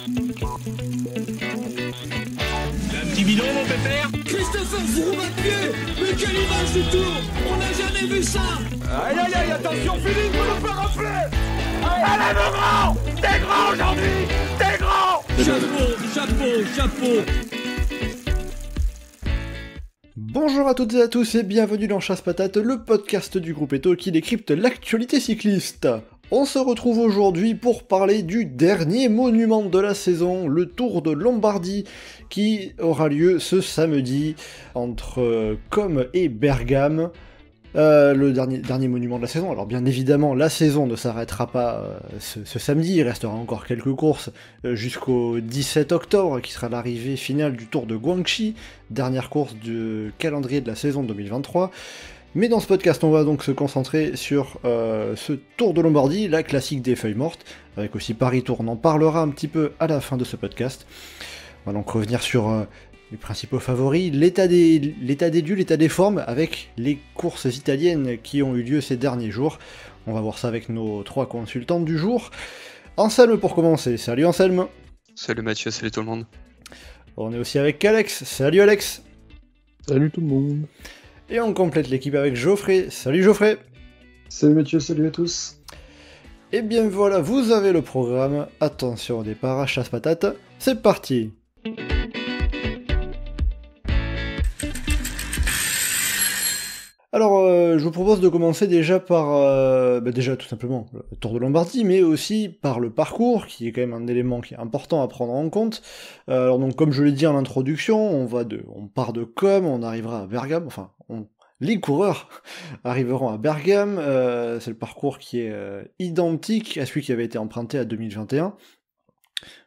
Un petit bidon, mon pépère. Christopher Froome à pied. Mais quelle image du tour. On n'a jamais vu ça. Aïe aïe aïe, attention Philippe, vous nous faire rafler. Allez mon grand, t'es grand aujourd'hui, t'es grand. Chapeau. Bonjour à toutes et à tous et bienvenue dans Chasse Patate, le podcast du groupe Eto qui décrypte l'actualité cycliste. On se retrouve aujourd'hui pour parler du dernier monument de la saison, le Tour de Lombardie, qui aura lieu ce samedi entre Côme et Bergame. Le dernier monument de la saison. Alors bien évidemment, la saison ne s'arrêtera pas ce samedi, il restera encore quelques courses jusqu'au 17 octobre, qui sera l'arrivée finale du Tour de Guangxi, dernière course du calendrier de la saison 2023. Mais dans ce podcast, on va donc se concentrer sur ce Tour de Lombardie, la classique des feuilles mortes, avec aussi Paris-Tours, on en parlera un petit peu à la fin de ce podcast. On va donc revenir sur les principaux favoris, l'état des lieux, l'état des formes, avec les courses italiennes qui ont eu lieu ces derniers jours. On va voir ça avec nos trois consultants du jour. Anselme pour commencer. Salut Anselme. Salut Mathieu, salut tout le monde. On est aussi avec Alex. Salut Alex. Salut tout le monde. Et on complète l'équipe avec Geoffrey. Salut Geoffrey. Salut Mathieu, salut à tous. Et bien voilà, vous avez le programme. Attention au départ, chasse patate. C'est parti. Alors, je vous propose de commencer déjà par, déjà tout simplement le Tour de Lombardie, mais aussi par le parcours, qui est quand même un élément qui est important à prendre en compte. Alors donc, comme je l'ai dit en introduction, on part de Côme, on arrivera à Bergame, enfin, les coureurs arriveront à Bergame. C'est le parcours qui est identique à celui qui avait été emprunté à 2021,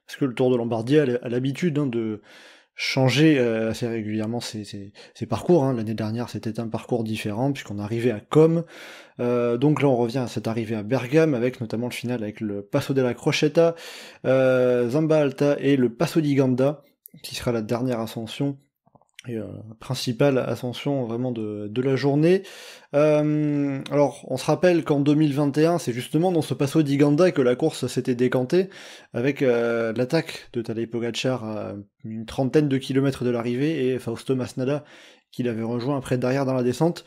parce que le Tour de Lombardie a l'habitude de changer assez régulièrement ses parcours. L'année dernière, c'était un parcours différent, puisqu'on arrivait à Côme. Donc là, on revient à cette arrivée à Bergame, avec notamment le final avec le Passo della Crocetta, Zamba Alta et le Passo di Ganda, qui sera la dernière ascension, et principale ascension vraiment de la journée. Alors, on se rappelle qu'en 2021, c'est justement dans ce Passo di Ganda que la course s'était décantée, avec l'attaque de Tadej Pogačar à une trentaine de kilomètres de l'arrivée, et Fausto Masnada qui l'avait rejoint après derrière dans la descente.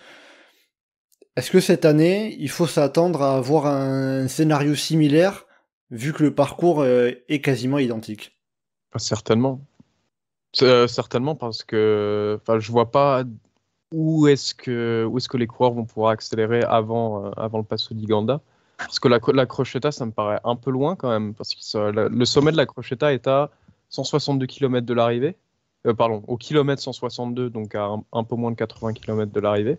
Est-ce que cette année, il faut s'attendre à avoir un scénario similaire, vu que le parcours est quasiment identique ? Certainement. Certainement, parce que je vois pas où est-ce que les coureurs vont pouvoir accélérer avant le Passo di Ganda. Parce que la Crocetta, ça me paraît un peu loin quand même, parce que le sommet de la Crocetta est à 162 km de l'arrivée. Au kilomètre 162, donc à un peu moins de 80 km de l'arrivée.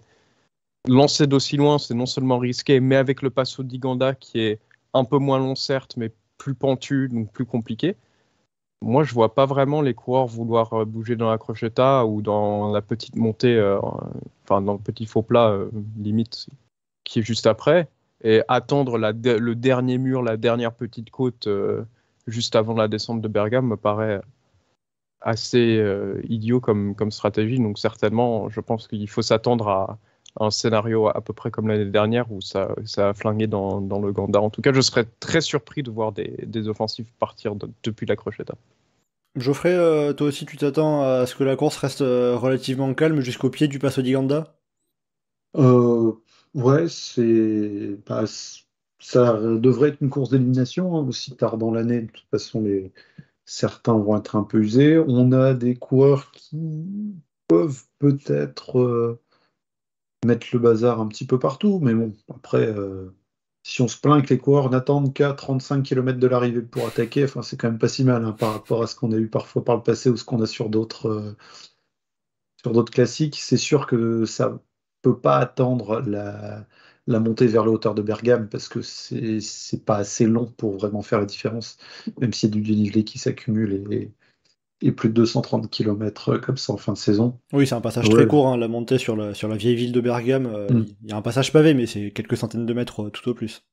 Lancer d'aussi loin, c'est non seulement risqué, mais avec le Passo di Ganda qui est un peu moins long certes, mais plus pentu, donc plus compliqué. Moi, je vois pas vraiment les coureurs vouloir bouger dans la Crocetta ou dans la petite montée, dans le petit faux plat limite qui est juste après, et attendre le dernier mur, la dernière petite côte juste avant la descente de Bergame me paraît assez idiot comme stratégie. Donc certainement, je pense qu'il faut s'attendre à un scénario à peu près comme l'année dernière où ça a flingué dans le Ganda. En tout cas, je serais très surpris de voir des offensives partir depuis la Crocetta. Geoffrey, toi aussi tu t'attends à ce que la course reste relativement calme jusqu'au pied du Passo di Ganda ? Ouais, ça devrait être une course d'élimination, aussi tard dans l'année. De toute façon, certains vont être un peu usés. On a des coureurs qui peuvent peut-être mettre le bazar un petit peu partout, mais bon, après, si on se plaint que les coureurs n'attendent qu'à 35 km de l'arrivée pour attaquer, c'est quand même pas si mal par rapport à ce qu'on a eu parfois par le passé ou ce qu'on a sur d'autres classiques. C'est sûr que ça peut pas attendre la montée vers les hauteurs de Bergame, parce que c'est pas assez long pour vraiment faire la différence, même s'il y a du dénivelé qui s'accumule et plus de 230 km comme ça en fin de saison. Oui, c'est un passage très court, la montée sur la vieille ville de Bergame. Il y a un passage pavé, mais c'est quelques centaines de mètres tout au plus.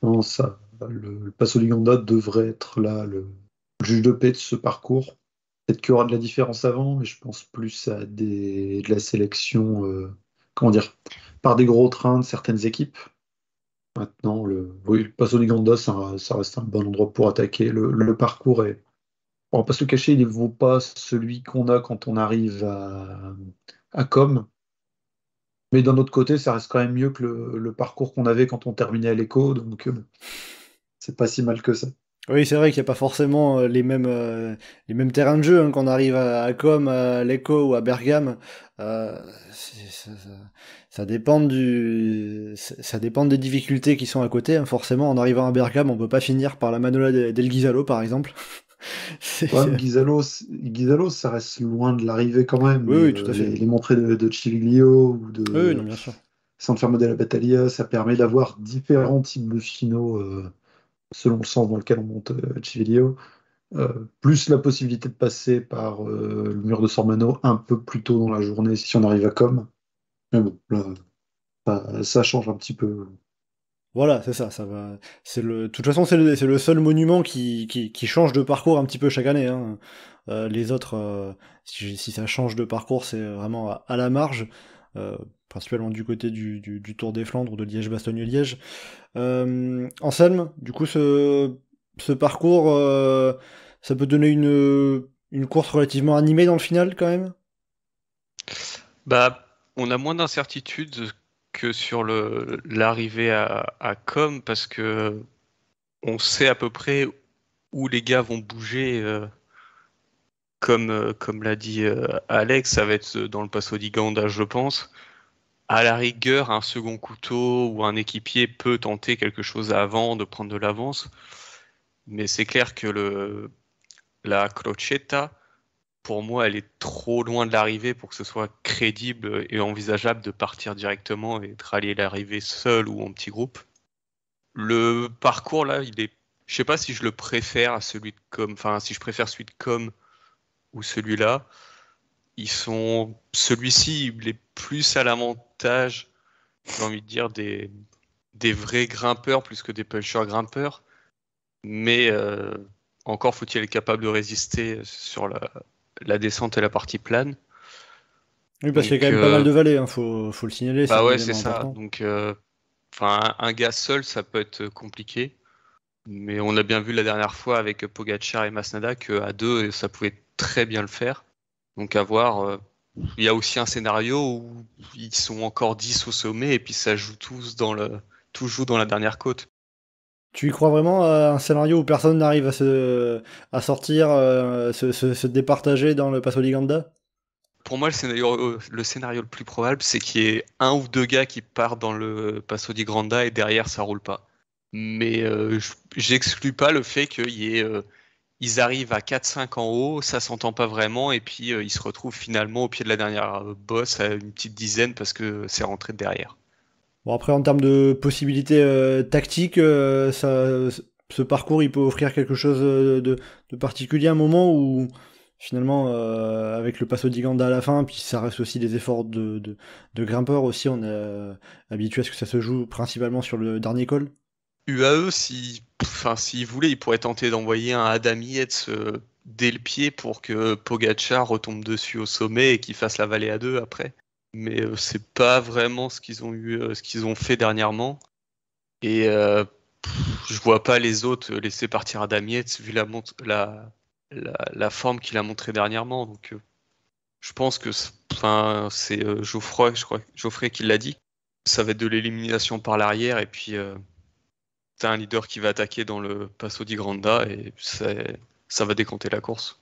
Non, le Passo di Ganda devrait être là le juge de paix de ce parcours. Peut-être qu'il y aura de la différence avant, mais je pense plus à de la sélection, par des gros trains de certaines équipes. Maintenant, le Passo di Ganda, ça reste un bon endroit pour attaquer. Le parcours est On va pas se le cacher, il ne vaut pas celui qu'on a quand on arrive à Com. Mais d'un autre côté, ça reste quand même mieux que le parcours qu'on avait quand on terminait à l'écho, donc c'est pas si mal que ça. Oui, c'est vrai qu'il n'y a pas forcément les mêmes terrains de jeu hein, quand on arrive à Com, à Lecco ou à Bergame. Euh, ça dépend ça dépend des difficultés qui sont à côté. Hein. Forcément, en arrivant à Bergame, on peut pas finir par la Manola del Ghisalo, par exemple. Ouais, Ghisalo, ça reste loin de l'arrivée quand même, Oui, mais oui, tout à fait. les montées de Civiglio ou Oui, oui, non, de bien sûr. San Fermo della Battaglia, ça permet d'avoir différents types de finaux selon le sens dans lequel on monte Civiglio. Plus la possibilité de passer par le mur de Sormano un peu plus tôt dans la journée si on arrive à Com. Mais bon, là, ça change un petit peu. Voilà, c'est ça, ça va. De toute façon, c'est le seul monument qui change de parcours un petit peu chaque année. Hein. Les autres, si ça change de parcours, c'est vraiment à la marge, principalement du côté du Tour des Flandres ou de Liège-Bastogne-Liège. Anselme, du coup, ce parcours, ça peut donner une course relativement animée dans le final, quand même? Bah, on a moins d'incertitudes que sur l'arrivée à Com parce que on sait à peu près où les gars vont bouger. Comme l'a dit Alex, ça va être dans le Passo di Ganda, je pense. À la rigueur, un second couteau ou un équipier peut tenter quelque chose avant, de prendre de l'avance. Mais c'est clair que la Crocetta, pour moi, elle est trop loin de l'arrivée pour que ce soit crédible et envisageable de partir directement et de rallier l'arrivée seul ou en petit groupe. Le parcours là, je sais pas si je le préfère à celui de Com, enfin si je préfère celui de Com ou celui-là. Celui-ci, il est plus à l'avantage, j'ai envie de dire, des vrais grimpeurs plus que des punchers grimpeurs. Mais encore faut-il être capable de résister sur la descente et la partie plane. Oui, parce qu'il y a Donc, quand même pas mal de vallées, hein, faut le signaler, c'est bah un ouais, c'est élément ça. important. Donc, un gars seul, ça peut être compliqué. Mais on a bien vu la dernière fois avec Pogacar et Masnada qu'à deux, ça pouvait très bien le faire. Donc à voir. Il y a aussi un scénario où ils sont encore 10 au sommet et puis ça joue tout joue dans la dernière côte. Tu y crois vraiment à un scénario où personne n'arrive à sortir, se départager dans le Passo di Ganda? Pour moi, le scénario le plus probable, c'est qu'il y ait un ou deux gars qui partent dans le Passo di Granda et derrière ça roule pas. Mais j'exclus pas le fait ils arrivent à 4-5 en haut, ça s'entend pas vraiment, et puis ils se retrouvent finalement au pied de la dernière bosse à une petite dizaine parce que c'est rentré de derrière. Bon, après, en termes de possibilités tactiques, ce parcours, il peut offrir quelque chose de particulier à un moment où, finalement, avec le Passo di Ganda à la fin, puis ça reste aussi des efforts de grimpeurs aussi, on est habitué à ce que ça se joue principalement sur le dernier col. UAE, s'ils voulaient, ils pourraient tenter d'envoyer un Adam Yates dès le pied pour que Pogacar retombe dessus au sommet et qu'il fasse la vallée à deux après. Mais c'est pas vraiment ce qu'ils ont fait dernièrement. Et je vois pas les autres laisser partir Adam Yates vu la forme qu'il a montré dernièrement. Donc je pense que c'est Geoffroy, je crois, Geoffrey qui l'a dit. Ça va être de l'élimination par l'arrière et puis t'as un leader qui va attaquer dans le Passo di Granda et ça va décompter la course.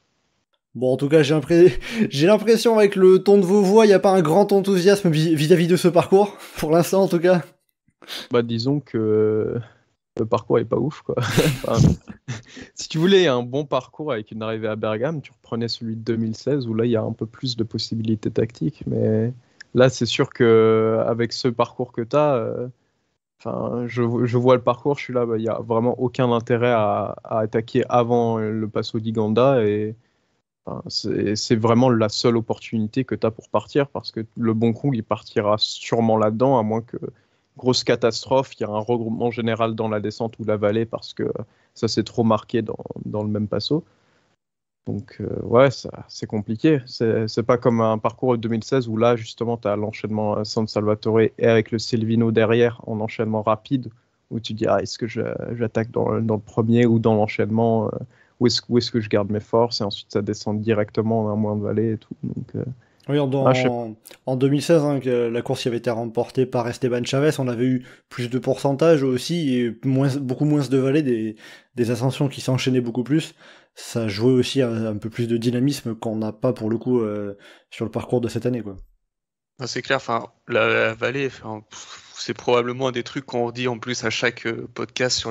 Bon, en tout cas, j'ai l'impression avec le ton de vos voix, il n'y a pas un grand enthousiasme vis-à-vis de ce parcours, pour l'instant en tout cas. Bah, disons que le parcours est pas ouf, quoi. Enfin, si tu voulais un bon parcours avec une arrivée à Bergame, tu reprenais celui de 2016 où là, il y a un peu plus de possibilités tactiques. Mais là, c'est sûr qu'avec ce parcours que tu as, je vois le parcours, je suis là, il n'y a vraiment aucun intérêt à attaquer avant le Passo di Ganda. Et c'est vraiment la seule opportunité que tu as pour partir parce que le Bon Kong, il partira sûrement là-dedans, à moins que grosse catastrophe, il y a un regroupement général dans la descente ou la vallée parce que ça s'est trop marqué dans le même Passo. Donc ouais, c'est compliqué. C'est pas comme un parcours de 2016 où là, justement, tu as l'enchaînement San Salvatore et avec le Selvino derrière en enchaînement rapide où tu dis, est-ce que j'attaque dans le premier ou dans l'enchaînement où est-ce que je garde mes forces, et ensuite ça descend directement en un moins de vallée et tout. Donc, Oui, en 2016, hein, que la course y avait été remportée par Esteban Chavez, on avait eu plus de pourcentage aussi, et beaucoup moins de vallées, des ascensions qui s'enchaînaient beaucoup plus. Ça jouait aussi un peu plus de dynamisme qu'on n'a pas pour le coup sur le parcours de cette année, quoi. C'est clair, enfin, la vallée, c'est probablement un des trucs qu'on redit en plus à chaque podcast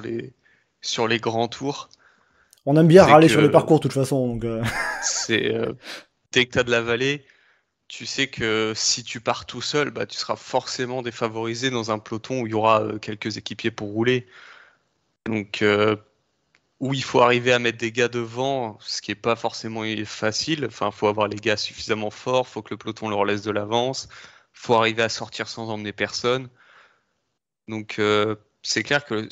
sur les grands tours. On aime bien C'est râler que- sur les parcours de toute façon, donc C'est dès que tu as de la vallée, tu sais que si tu pars tout seul, bah, tu seras forcément défavorisé dans un peloton où il y aura quelques équipiers pour rouler. Donc, où il faut arriver à mettre des gars devant, ce qui est pas forcément facile. Enfin, faut avoir les gars suffisamment forts, faut que le peloton leur laisse de l'avance, faut arriver à sortir sans emmener personne. Donc, c'est clair que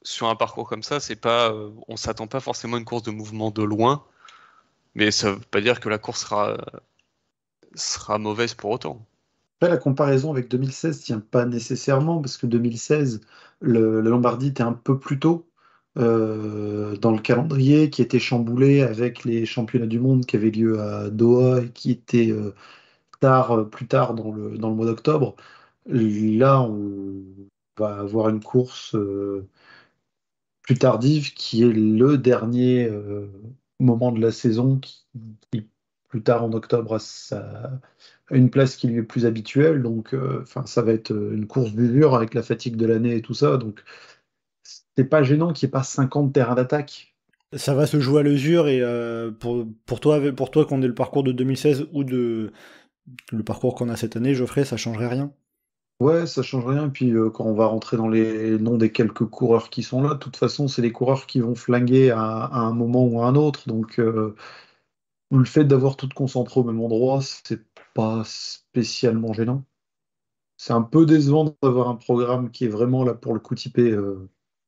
sur un parcours comme ça, c'est pas, on s'attend pas forcément à une course de mouvement de loin, mais ça veut pas dire que la course sera mauvaise pour autant. Après, la comparaison avec 2016 tient pas nécessairement, parce que 2016, la Lombardie était un peu plus tôt dans le calendrier, qui était chamboulé avec les championnats du monde qui avaient lieu à Doha et qui étaient plus tard dans le mois d'octobre. Là, on va avoir une course plus tardive qui est le dernier moment de la saison qui, plus tard en octobre, a une place qui lui est plus habituelle. Donc, ça va être une course d'usure avec la fatigue de l'année et tout ça. Donc, c'est pas gênant qu'il n'y ait pas 50 terrains d'attaque. ça va se jouer à l'usure, et pour toi qu'on ait le parcours de 2016 ou le parcours qu'on a cette année, Geoffrey, ça changerait rien. Ouais, ça change rien. Et puis, quand on va rentrer dans les noms des quelques coureurs qui sont là, de toute façon, c'est les coureurs qui vont flinguer à un moment ou à un autre. Donc, le fait d'avoir tout concentré au même endroit, c'est pas spécialement gênant. C'est un peu décevant d'avoir un programme qui est vraiment là pour le coup typé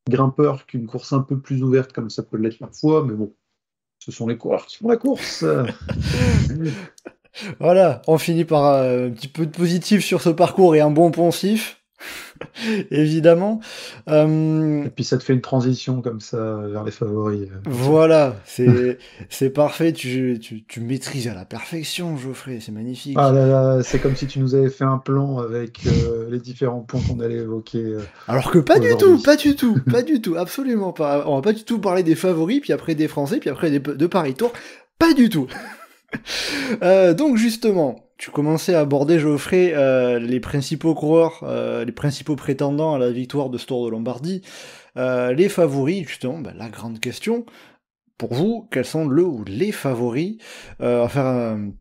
grimpeur qu'une course un peu plus ouverte comme ça peut l'être parfois, mais bon, ce sont les coureurs qui font la course. Voilà, on finit par un petit peu de positif sur ce parcours et un bon poncif, évidemment. Et puis ça te fait une transition comme ça vers les favoris. Voilà, c'est parfait, tu maîtrises à la perfection, Geoffrey, c'est magnifique. Ah là là, c'est comme si tu nous avais fait un plan avec les différents points qu'on allait évoquer. Alors que pas du aujourd'hui. tout, pas du tout, absolument pas. On va pas du tout parler des favoris, puis après des Français, puis après de Paris Tour, pas du tout. Donc justement, tu commençais à aborder, Geoffrey, les principaux coureurs, les principaux prétendants à la victoire de ce Tour de Lombardie, les favoris, justement, la grande question, pour vous, quels sont le ou les favoris? On va faire un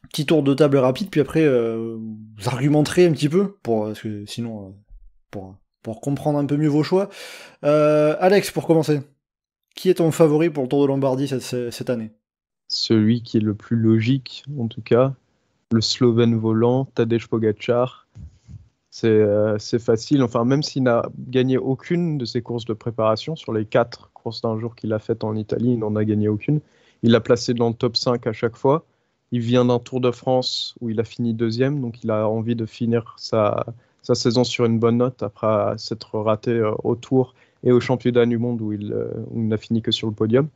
petit tour de table rapide, puis après, vous argumenterez un petit peu, parce que sinon, pour comprendre un peu mieux vos choix. Alex, pour commencer, qui est ton favori pour le Tour de Lombardie cette année? Celui qui est le plus logique, en tout cas, le Slovène volant, Tadej Pogačar. C'est facile, enfin, même s'il n'a gagné aucune de ses courses de préparation, sur les 4 courses d'un jour qu'il a faites en Italie, il n'en a gagné aucune. Il l'a placé dans le top 5 à chaque fois. Il vient d'un Tour de France où il a fini 2e, donc il a envie de finir sa saison sur une bonne note après s'être raté au Tour et au championnat du monde où il n'a fini que sur le podium.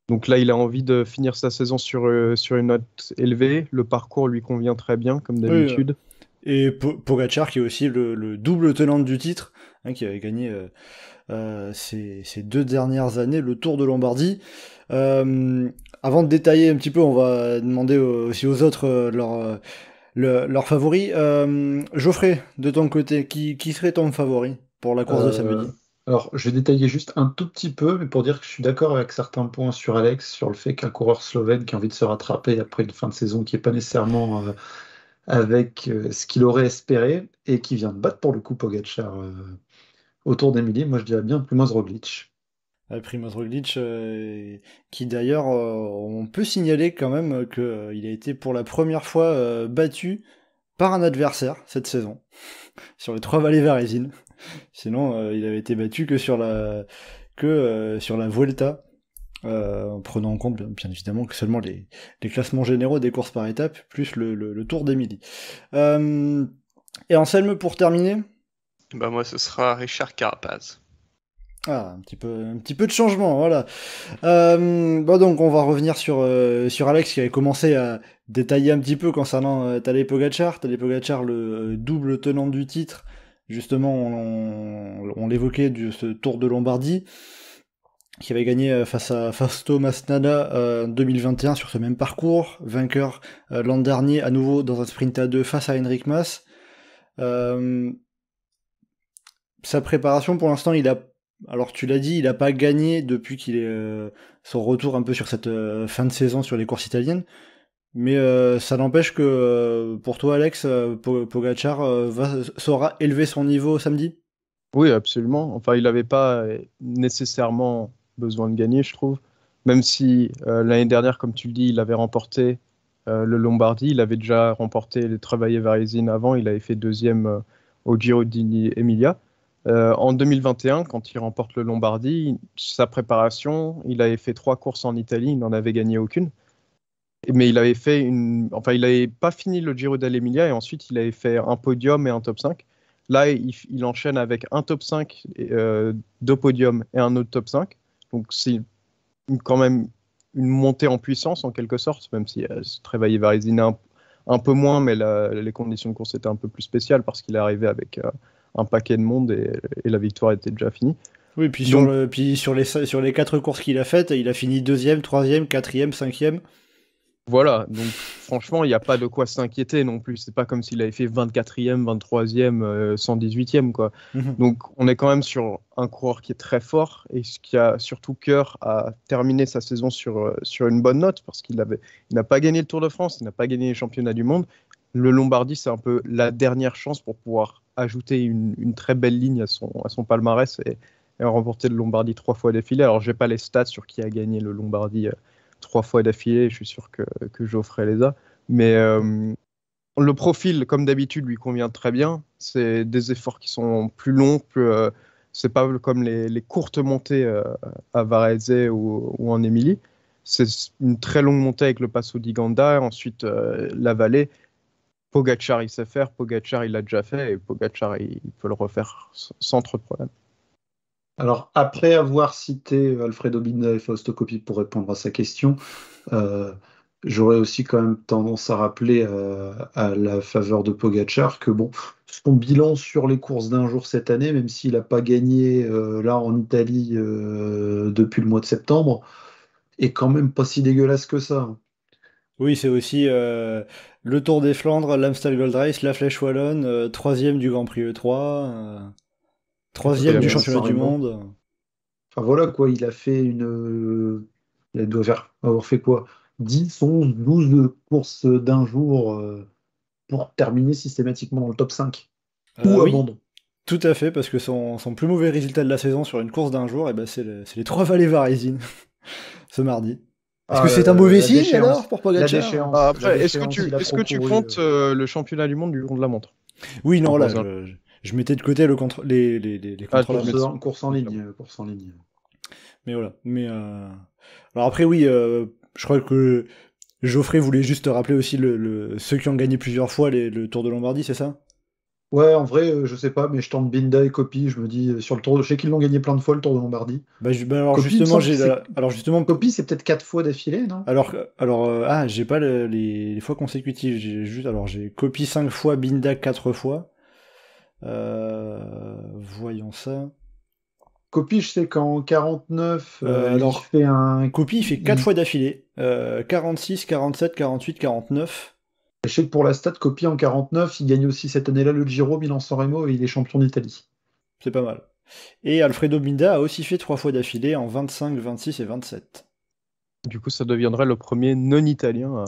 Donc là, il a envie de finir sa saison sur une note élevée. Le parcours lui convient très bien, comme d'habitude. Oui, et Pogačar, qui est aussi le double tenant du titre, hein, qui avait gagné ces 2 dernières années le Tour de Lombardie. Avant de détailler un petit peu, on va demander aussi aux autres leurs favoris. Geoffrey, de ton côté, qui serait ton favori pour la course de samedi? Alors, je vais détailler juste un tout petit peu, mais pour dire que je suis d'accord avec certains points sur Alex, sur le fait qu'un coureur slovène qui a envie de se rattraper après une fin de saison qui n'est pas nécessairement avec ce qu'il aurait espéré, et qui vient de battre pour le coup Pogačar au Tour d'Émilie, moi je dirais bien Primož Roglič. Primož Roglič, qui d'ailleurs, on peut signaler quand même qu'il a été pour la première fois battu par un adversaire cette saison, sur les 3 vallées varésines. Sinon, il avait été battu que sur la Vuelta, en prenant en compte bien évidemment que seulement les classements généraux des courses par étapes, plus le Tour d'Émilie. Et Anselme, pour terminer? Moi, ce sera Richard Carapaz. Ah, un petit peu de changement, voilà. Bon, donc on va revenir sur Alex qui avait commencé à détailler un petit peu concernant Tadej Pogačar. Tadej Pogačar, le double tenant du titre. Justement, on l'évoquait de ce Tour de Lombardie, qui avait gagné face à Fausto Masnada en 2021 sur ce même parcours. Vainqueur l'an dernier, à nouveau dans un sprint à 2 face à Enric Mas. Sa préparation, pour l'instant, alors tu l'as dit, il n'a pas gagné depuis qu'il est son retour un peu sur cette fin de saison sur les courses italiennes. Mais ça n'empêche que pour toi, Alex, Pogačar saura élever son niveau samedi. Oui, absolument. Enfin, il n'avait pas nécessairement besoin de gagner, je trouve. Même si l'année dernière, comme tu le dis, il avait remporté le Lombardie, il avait déjà remporté les Travaille Varesine avant, il avait fait deuxième au Giro d'Emilia. En 2021, quand il remporte le Lombardie, sa préparation, il avait fait 3 courses en Italie, il n'en avait gagné aucune. Mais il avait il n'avait pas fini le Giro d'Emilia et ensuite il avait fait un podium et un top 5. Là, il enchaîne avec un top 5, 2 podiums et un autre top 5. Donc c'est quand même une montée en puissance en quelque sorte, même si Travaille Varesine un peu moins, mais les conditions de course étaient un peu plus spéciales parce qu'il est arrivé avec un paquet de monde et la victoire était déjà finie. Oui, puis sur les 4 courses qu'il a faites, il a fini 2e, 3e, 4e, 5e. Voilà, donc franchement, il n'y a pas de quoi s'inquiéter non plus. C'est pas comme s'il avait fait 24e, 23e, 118e, quoi. Donc on est quand même sur un coureur qui est très fort et qui a surtout cœur à terminer sa saison sur une bonne note parce il n'a pas gagné le Tour de France, il n'a pas gagné les championnats du monde. Le Lombardie, c'est un peu la dernière chance pour pouvoir ajouter une très belle ligne à son palmarès et remporter le Lombardie 3 fois d'affilée. Alors, je n'ai pas les stats sur qui a gagné le Lombardie 3 fois d'affilée, je suis sûr que Geoffrey les a. Mais le profil, comme d'habitude, lui convient très bien. C'est des efforts qui sont plus longs, c'est pas comme les courtes montées à Varese ou en Émilie. C'est une très longue montée avec le Passo di Ganda, ensuite la vallée. Pogačar, il sait faire, Pogačar, il l'a déjà fait, et Pogačar, il peut le refaire sans trop de problème. Alors, après avoir cité Alfredo Binda et Fausto Coppi pour répondre à sa question, j'aurais aussi quand même tendance à rappeler à la faveur de Pogačar que bon, son bilan sur les courses d'un jour cette année, même s'il n'a pas gagné là en Italie depuis le mois de septembre, est quand même pas si dégueulasse que ça. Oui, c'est aussi le Tour des Flandres, l'Amstel Gold Race, la Flèche Wallonne, 3e du Grand Prix E3, 3e du championnat du monde. Enfin voilà quoi, il a fait il doit avoir fait quoi 10, 11, 12 courses d'un jour pour terminer systématiquement dans le top 5. Ou Oui, abandon. tout à fait, parce que son plus mauvais résultat de la saison sur une course d'un jour, c'est les 3 vallées Varesines, ce mardi. Est-ce que c'est un mauvais signe alors pour Pogačar? Après, est-ce que tu comptes le championnat du monde du long de la montre? Oui, non, là, je mettais de côté les contrôleurs. Course en ligne. Mais voilà. Alors après, oui, je crois que Geoffrey voulait juste rappeler aussi ceux qui ont gagné plusieurs fois le Tour de Lombardie, c'est ça? Ouais, en vrai, je sais pas, mais je tente Binda et Coppi, je me dis, sur le Tour, je sais qu'ils l'ont gagné plein de fois, le Tour de Lombardie. Alors justement, Coppi, c'est peut-être 4 fois d'affilée, non? J'ai pas les fois consécutives, j'ai Coppi 5 fois, Binda 4 fois. Voyons ça. Coppi, je sais qu'en 49, Coppi, il fait 4 fois d'affilée. 46, 47, 48, 49. Je sais que pour la stat, Coppi en 49, il gagne aussi cette année-là le Giro, Milan-San Remo, et il est champion d'Italie. C'est pas mal. Et Alfredo Binda a aussi fait 3 fois d'affilée en 25, 26 et 27. Du coup, ça deviendrait le premier non-italien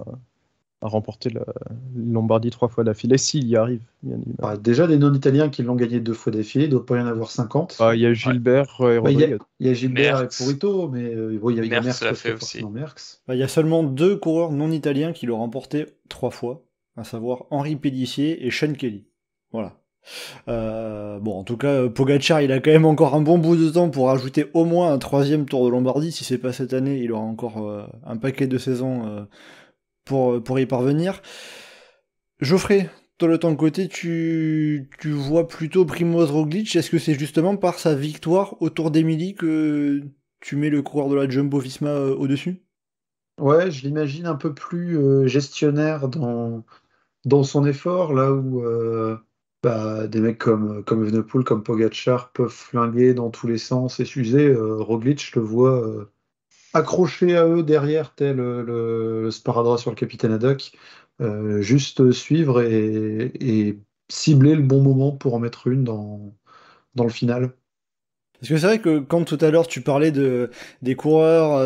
à remporter la Lombardie 3 fois d'affilée, s'il y arrive, bien évidemment. Déjà, les non-italiens qui l'ont gagné 2 fois d'affilée, il ne doit pas y en avoir 50. Il y a Gilbert et Rodriguez. Il y a Gilbert et Purito, mais il y a Merckx l'a fait aussi. Il y a seulement 2 coureurs non-italiens qui l'ont remporté 3 fois, à savoir Henri Pélissier et Sean Kelly. Voilà. En tout cas, Pogačar, il a quand même encore un bon bout de temps pour ajouter au moins un 3e Tour de Lombardie. Si c'est pas cette année, il aura encore un paquet de saisons pour y parvenir. Geoffrey, toi de ton côté, tu vois plutôt Primoz Roglic. Est-ce que c'est justement par sa victoire autour d'Emily que tu mets le coureur de la Jumbo-Visma au-dessus? Ouais, je l'imagine un peu plus gestionnaire dans son effort, là où des mecs comme Evenepoel, comme Pogačar peuvent flinguer dans tous les sens et s'user. Roglic, je le vois accroché à eux derrière, tel le sparadrap sur le capitaine Haddock, juste suivre et cibler le bon moment pour en mettre une dans le final. Parce que c'est vrai que quand tout à l'heure tu parlais des coureurs,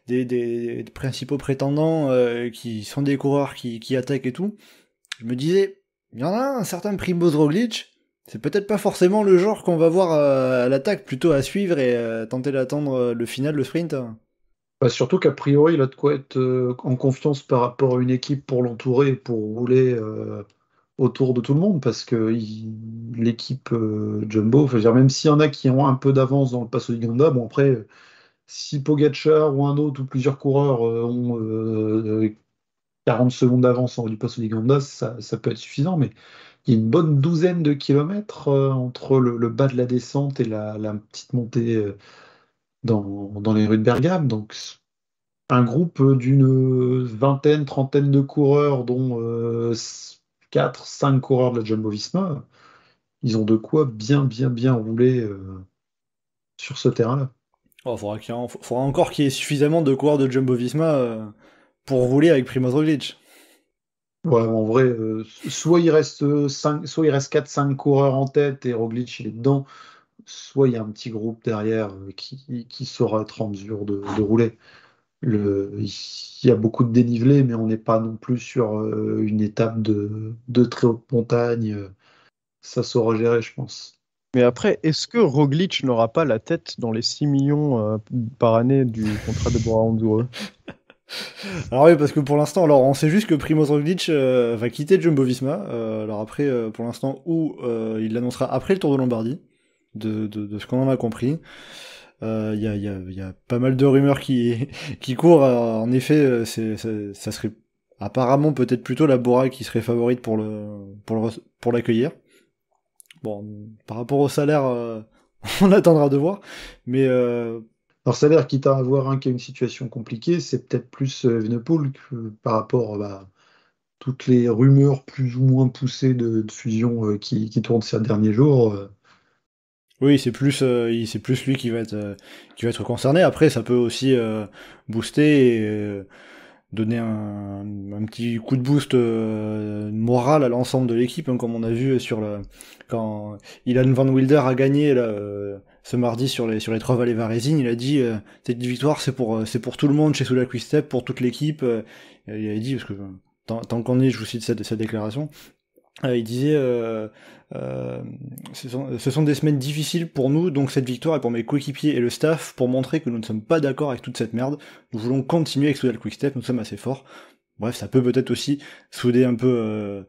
des principaux prétendants qui sont des coureurs qui attaquent et tout, je me disais, il y en a un certain Primoz Roglic, c'est peut-être pas forcément le genre qu'on va voir à l'attaque, plutôt à suivre et tenter d'attendre le final, le sprint. Bah, surtout qu'a priori, il a de quoi être en confiance par rapport à une équipe pour l'entourer et pour rouler autour de tout le monde, parce que l'équipe Jumbo, je veux dire, même s'il y en a qui ont un peu d'avance dans le Passo di Ganda, bon après, si Pogacar ou un autre ou plusieurs coureurs ont 40 secondes d'avance en haut du Passo di Ganda, ça peut être suffisant, mais il y a une bonne douzaine de kilomètres entre le bas de la descente et la petite montée dans les rues de Bergame, donc un groupe d'une vingtaine, trentaine de coureurs, dont 4, 5 coureurs de la Jumbo-Visma, ils ont de quoi bien, bien, bien rouler sur ce terrain-là. Oh, faudra encore qu'il y ait suffisamment de coureurs de Jumbo-Visma pour rouler avec Primoz Roglic. Ouais, en vrai, soit il reste 5, soit il reste 4-5 coureurs en tête et Roglic il est dedans, soit il y a un petit groupe derrière qui saura être en mesure de rouler. Il y a beaucoup de dénivelé, mais on n'est pas non plus sur une étape de très haute montagne. Ça saura gérer, je pense. Mais après, est-ce que Roglic n'aura pas la tête dans les 6 millions par année du contrat de Bora Hansgrohe? Alors oui, parce que pour l'instant, alors on sait juste que Primoz Roglic va quitter Jumbo-Visma. Alors après, pour l'instant, il l'annoncera après le Tour de Lombardie, de ce qu'on en a compris. Il y a pas mal de rumeurs qui courent. En effet, ça serait apparemment peut-être plutôt la Bora qui serait favorite pour l'accueillir. Bon, par rapport au salaire, on attendra de voir. Mais Alors, ça a l'air, quitte à avoir un qui a une situation compliquée, c'est peut-être plus Evenepoel que par rapport à toutes les rumeurs plus ou moins poussées de fusion qui tournent ces derniers jours. oui, c'est plus lui qui va être concerné. Après, ça peut aussi booster et donner un petit coup de boost moral à l'ensemble de l'équipe, hein, comme on a vu quand Ilan Van Wilder a gagné là, ce mardi sur les trois vallées varésines. Il a dit cette victoire c'est pour tout le monde chez Soudal Quick-Step, pour toute l'équipe. Il avait dit, parce que tant qu'on est, je vous cite cette déclaration. Il disait ce sont des semaines difficiles pour nous, donc cette victoire est pour mes coéquipiers et le staff pour montrer que nous ne sommes pas d'accord avec toute cette merde. Nous voulons continuer avec Soudal Quick-Step, nous sommes assez forts. Bref, ça peut peut-être aussi souder un peu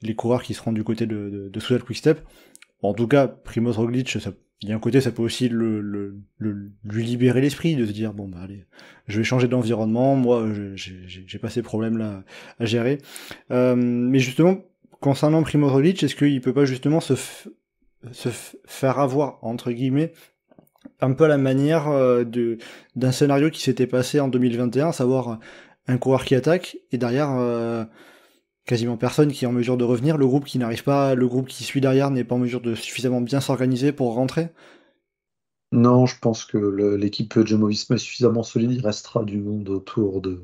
les coureurs qui seront du côté de Soudal Quick-Step. Bon, en tout cas, Primoz Roglic, il y a un côté, ça peut aussi lui libérer l'esprit, de se dire, bon bah allez, je vais changer d'environnement, moi j'ai pas ces problèmes là à gérer. Mais justement, concernant Primoz Roglic, est-ce qu'il peut pas justement se faire avoir, entre guillemets, un peu à la manière d'un scénario qui s'était passé en 2021, à savoir un coureur qui attaque, et derrière, quasiment personne qui est en mesure de revenir, le groupe qui suit derrière n'est pas en mesure de suffisamment bien s'organiser pour rentrer? Non, je pense que l'équipe Jumbo-Visma est suffisamment solide, il restera du monde autour de.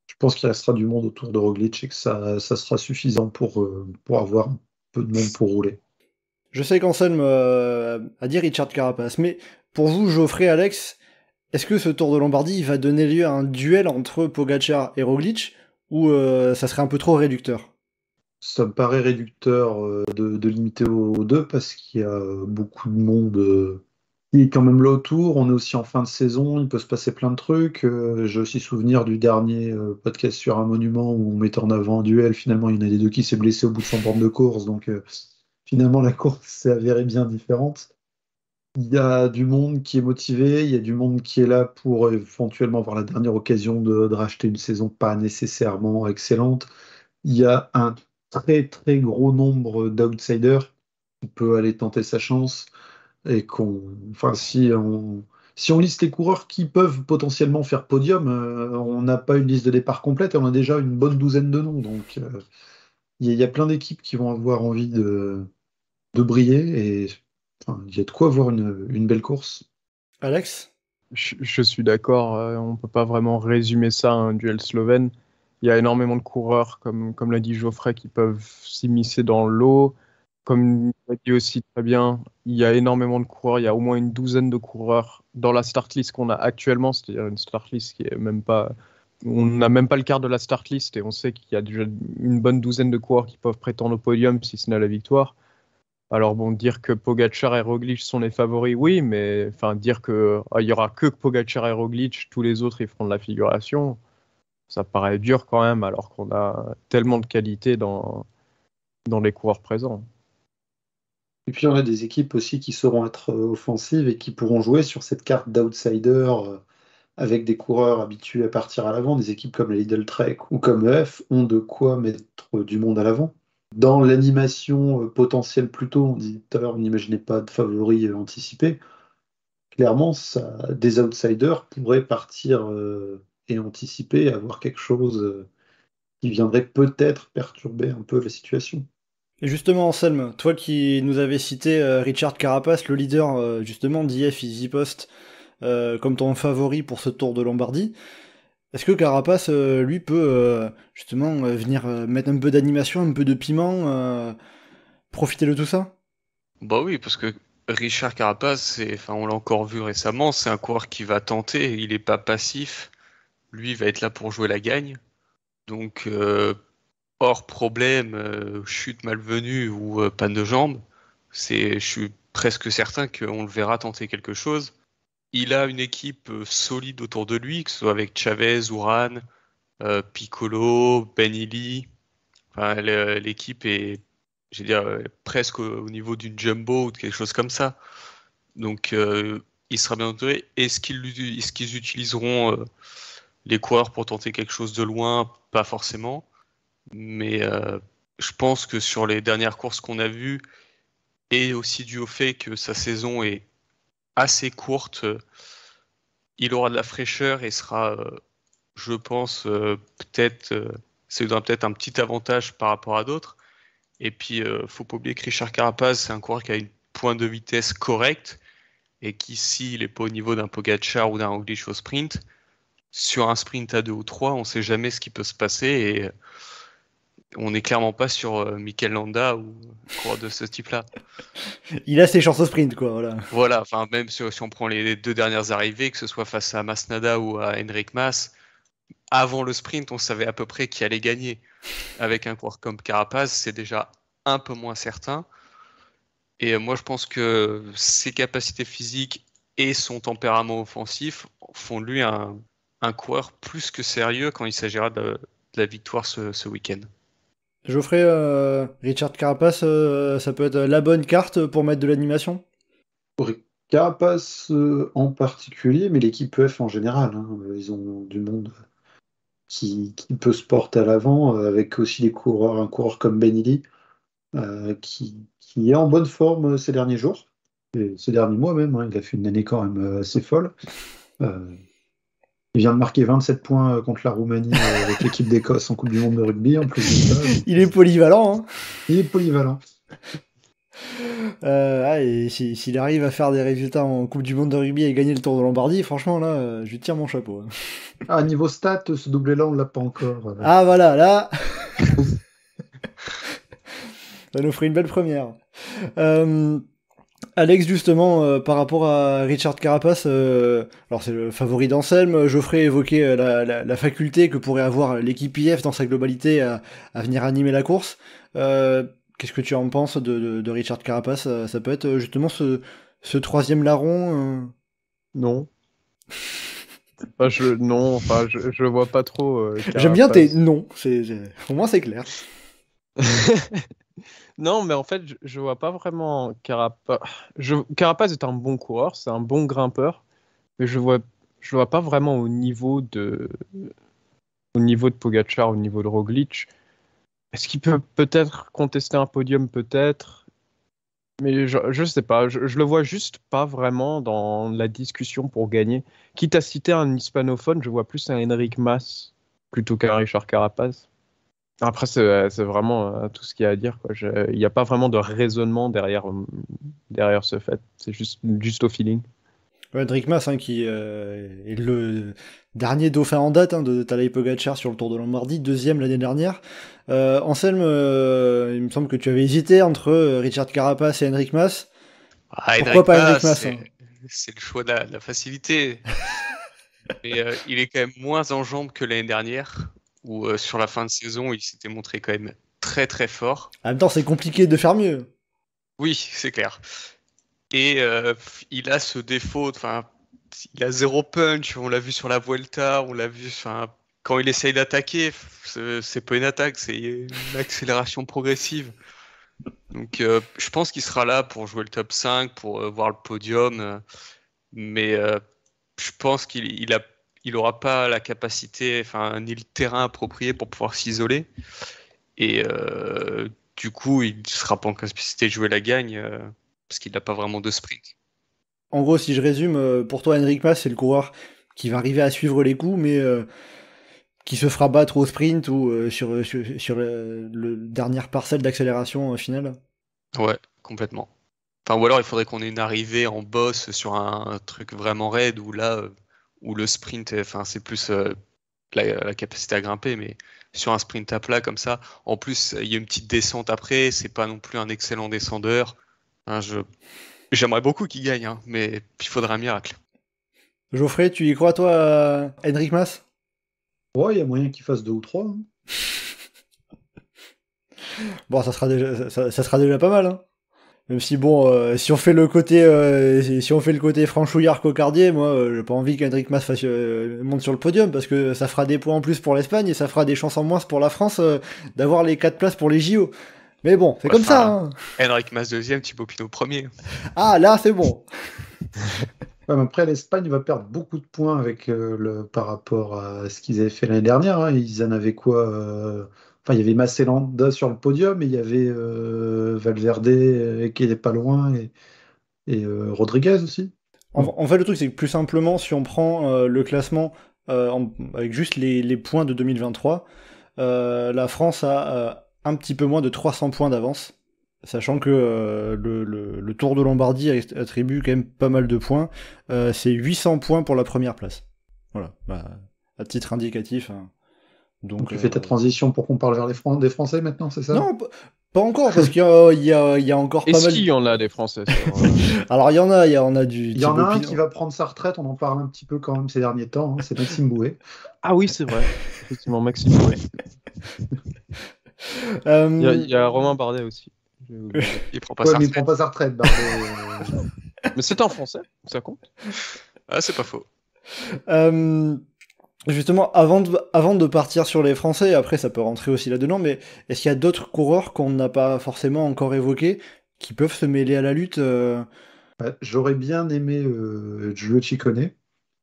Je pense qu'il restera du monde autour de Roglic et que ça sera suffisant pour avoir un peu de monde pour rouler. Je sais qu'Anselme a dit Richard Carapace, mais pour vous, Geoffrey, Alex, est-ce que ce Tour de Lombardie va donner lieu à un duel entre Pogačar et Roglic, ou ça serait un peu trop réducteur? Ça me paraît réducteur de limiter aux deux parce qu'il y a beaucoup de monde qui est quand même là autour. On est aussi en fin de saison, il peut se passer plein de trucs. J'ai aussi souvenir du dernier podcast sur un monument où on mettait en avant un duel. Finalement, il y en a des deux qui s'est blessé au bout de 100 bornes de course. Donc finalement, la course s'est avérée bien différente. Il y a du monde qui est motivé, il y a du monde qui est là pour éventuellement avoir la dernière occasion de racheter une saison pas nécessairement excellente. Il y a un très très gros nombre d'outsiders qui peut aller tenter sa chance et enfin si on liste les coureurs qui peuvent potentiellement faire podium, on n'a pas une liste de départ complète et on a déjà une bonne douzaine de noms. Donc il y a plein d'équipes qui vont avoir envie de briller et enfin, il y a de quoi avoir une belle course. Alex? Je suis d'accord, on peut pas vraiment résumer ça à un duel slovène. Il y a énormément de coureurs, comme l'a dit Geoffrey, qui peuvent s'immiscer dans l'eau. Comme l'a dit aussi très bien, il y a énormément de coureurs, il y a au moins une douzaine de coureurs dans la start list qu'on a actuellement, c'est-à-dire une start list qui est même pas... On n'a même pas le quart de la start list et on sait qu'il y a déjà une bonne douzaine de coureurs qui peuvent prétendre au podium si ce n'est à la victoire. Alors bon, dire que Pogačar et Roglic sont les favoris, oui, mais enfin dire que il y aura que Pogačar et Roglic, tous les autres ils feront de la figuration, ça paraît dur quand même, alors qu'on a tellement de qualité dans les coureurs présents. Et puis on a des équipes aussi qui sauront être offensives et qui pourront jouer sur cette carte d'outsider avec des coureurs habitués à partir à l'avant. Des équipes comme la Lidl Trek ou comme EF ont de quoi mettre du monde à l'avant. Dans l'animation potentielle plus tôt, on dit tout à l'heure, on n'imaginait pas de favoris anticipés. Clairement, des outsiders pourraient partir et anticiper, avoir quelque chose qui viendrait peut-être perturber un peu la situation. Et justement, Anselme, toi qui nous avais cité Richard Carapace, le leader justement d'IF EasyPost, comme ton favori pour ce Tour de Lombardie, est-ce que Carapace, lui, peut justement venir mettre un peu d'animation, un peu de piment, profiter de tout ça? Bah oui, parce que Richard Carapace, enfin, on l'a encore vu récemment, c'est un coureur qui va tenter, il est pas passif. Lui, il va être là pour jouer la gagne. Donc, hors problème, chute malvenue ou panne de jambe, je suis presque certain qu'on le verra tenter quelque chose. Il a une équipe solide autour de lui, que ce soit avec Chavez, Uran, Piccolo, Ben Illy. Enfin, l'équipe est, je veux dire, presque au niveau d'une jumbo ou de quelque chose comme ça. Donc, il sera bien entouré. Est-ce qu'ils utiliseront les coureurs pour tenter quelque chose de loin? Pas forcément. Mais je pense que sur les dernières courses qu'on a vues, et aussi dû au fait que sa saison est assez courte, il aura de la fraîcheur et sera, je pense, ça lui donnera peut-être un petit avantage par rapport à d'autres. Et puis, faut pas oublier que Richard Carapace, c'est un coureur qui a une pointe de vitesse correcte et qui, s'il n'est pas au niveau d'un Pogačar ou d'un Roglic au sprint, sur un sprint à 2 ou 3, on ne sait jamais ce qui peut se passer et on n'est clairement pas sur Mikel Landa ou un coureur de ce type-là. Il a ses chances au sprint, quoi, voilà. Voilà, enfin, même si on prend les 2 dernières arrivées, que ce soit face à Masnada ou à Henrik Mas, avant le sprint, on savait à peu près qui allait gagner. Avec un coureur comme Carapace, c'est déjà un peu moins certain. Et moi, je pense que ses capacités physiques et son tempérament offensif font de lui un coureur plus que sérieux quand il s'agira de la victoire ce week-end. Geoffrey, Richard Carapace, ça peut être la bonne carte pour mettre de l'animation? Carapace en particulier, mais l'équipe EF en général, hein, ils ont du monde qui peut se porter à l'avant, avec aussi un coureur comme Ben Illy, qui est en bonne forme ces derniers jours, et ces derniers mois même, hein, il a fait une année quand même assez folle. Il vient de marquer 27 points contre la Roumanie avec l'équipe d'Écosse en Coupe du Monde de rugby, en plus de ça. Il est polyvalent, hein. Il est polyvalent. Et s'il arrive à faire des résultats en Coupe du Monde de rugby et gagner le Tour de Lombardie, franchement, là, je lui tire mon chapeau. Ah, niveau stats, ce doublé-là, on l'a pas encore. Ah, voilà, là ça nous ferait une belle première. Alex, justement, par rapport à Richard Carapace, alors c'est le favori d'Anselme, Geoffrey évoquait la faculté que pourrait avoir l'équipe IF dans sa globalité à venir animer la course. Qu'est-ce que tu en penses de Richard Carapace? Ça peut être justement ce troisième larron Non. Je vois pas trop. J'aime bien tes non, au moins c'est clair. Non, mais en fait, je vois pas vraiment Carapace. Carapace est un bon coureur, c'est un bon grimpeur, mais je vois pas vraiment au niveau de Pogačar, au niveau de Roglic. Est-ce qu'il peut peut-être contester un podium, peut-être? Mais je sais pas, je le vois juste pas vraiment dans la discussion pour gagner. Quitte à citer un hispanophone, je vois plus un Enric Mas plutôt qu'un Richard Carapaz. Après, c'est vraiment tout ce qu'il y a à dire, quoi. Il n'y a pas vraiment de raisonnement derrière ce fait. C'est juste au feeling. Ouais, Enric Mas, hein, qui est le dernier dauphin en date, hein, de Tadej Pogačar sur le Tour de Lombardie, 2e l'année dernière. Anselme, il me semble que tu avais hésité entre Richard Carapaz et Enric Mas. Pourquoi pas Enric Mas, hein? C'est le choix de la facilité. Mais il est quand même moins en jambes que l'année dernière, où sur la fin de saison, il s'était montré quand même très très fort. En même temps, c'est compliqué de faire mieux. Oui, c'est clair. Et il a ce défaut, enfin, il a 0 punch, on l'a vu sur la Vuelta, on l'a vu, enfin, quand il essaye d'attaquer, c'est pas une attaque, c'est une accélération progressive. Donc je pense qu'il sera là pour jouer le top 5, pour voir le podium, mais je pense qu'il aura pas la capacité, enfin, ni le terrain approprié pour pouvoir s'isoler. Et du coup, il sera pas en capacité de jouer la gagne. Parce qu'il n'a pas vraiment de sprint. En gros, si je résume, pour toi, Enric Mas, c'est le coureur qui va arriver à suivre les coups, mais qui se fera battre au sprint ou sur le dernière parcelle d'accélération finale. Ouais, complètement. Enfin, ou alors il faudrait qu'on ait une arrivée en boss sur un truc vraiment raide où là, où le sprint, enfin, c'est plus la capacité à grimper, mais sur un sprint à plat comme ça, en plus, il y a une petite descente après, c'est pas non plus un excellent descendeur. Hein, j'aimerais beaucoup qu'il gagne, hein, mais il faudrait un miracle. Geoffrey, tu y crois, toi, Enric Mas? Ouais, il y a moyen qu'il fasse 2 ou 3. Hein. Bon, ça sera déjà pas mal, hein. Même si bon, si on fait le côté franchouillard cocardier, moi, j'ai pas envie qu'Enric Mas monte sur le podium parce que ça fera des points en plus pour l'Espagne et ça fera des chances en moins pour la France d'avoir les 4 places pour les JO. Mais bon, c'est comme ça. Hein. Enric Mas 2e, Thibaut Pinot 1er. Ah, là, c'est bon. Ouais, mais après, l'Espagne va perdre beaucoup de points avec par rapport à ce qu'ils avaient fait l'année dernière. Hein. Ils en avaient quoi Enfin, il y avait Masselanda sur le podium et il y avait Valverde qui était pas loin et Rodriguez aussi. En fait, le truc, c'est que plus simplement, si on prend le classement avec juste les points de 2023, la France a un petit peu moins de 300 points d'avance. Sachant que le Tour de Lombardie attribue quand même pas mal de points. C'est 800 points pour la première place. Voilà, à titre indicatif. Hein. Donc tu fais ta transition pour qu'on parle vers des Français maintenant, c'est ça? Non, pas encore, parce qu'il y a encore pas mal... Est-ce qu'il y en a des Français? Alors il y en a du... Il y en a un qui va prendre sa retraite, on en parle un petit peu quand même ces derniers temps, hein, c'est Maxime Bouet. Ah oui, c'est vrai. Effectivement, Maxime Bouet. Il y a Romain Bardet aussi. Il prend pas sa retraite. Mais il prend pas sa retraite, Bardet. Mais c'est en français, ça compte? Ah, c'est pas faux. Justement, avant de partir sur les Français, après ça peut rentrer aussi là-dedans, mais est-ce qu'il y a d'autres coureurs qu'on n'a pas forcément encore évoqués qui peuvent se mêler à la lutte J'aurais bien aimé Giulio Ciccone.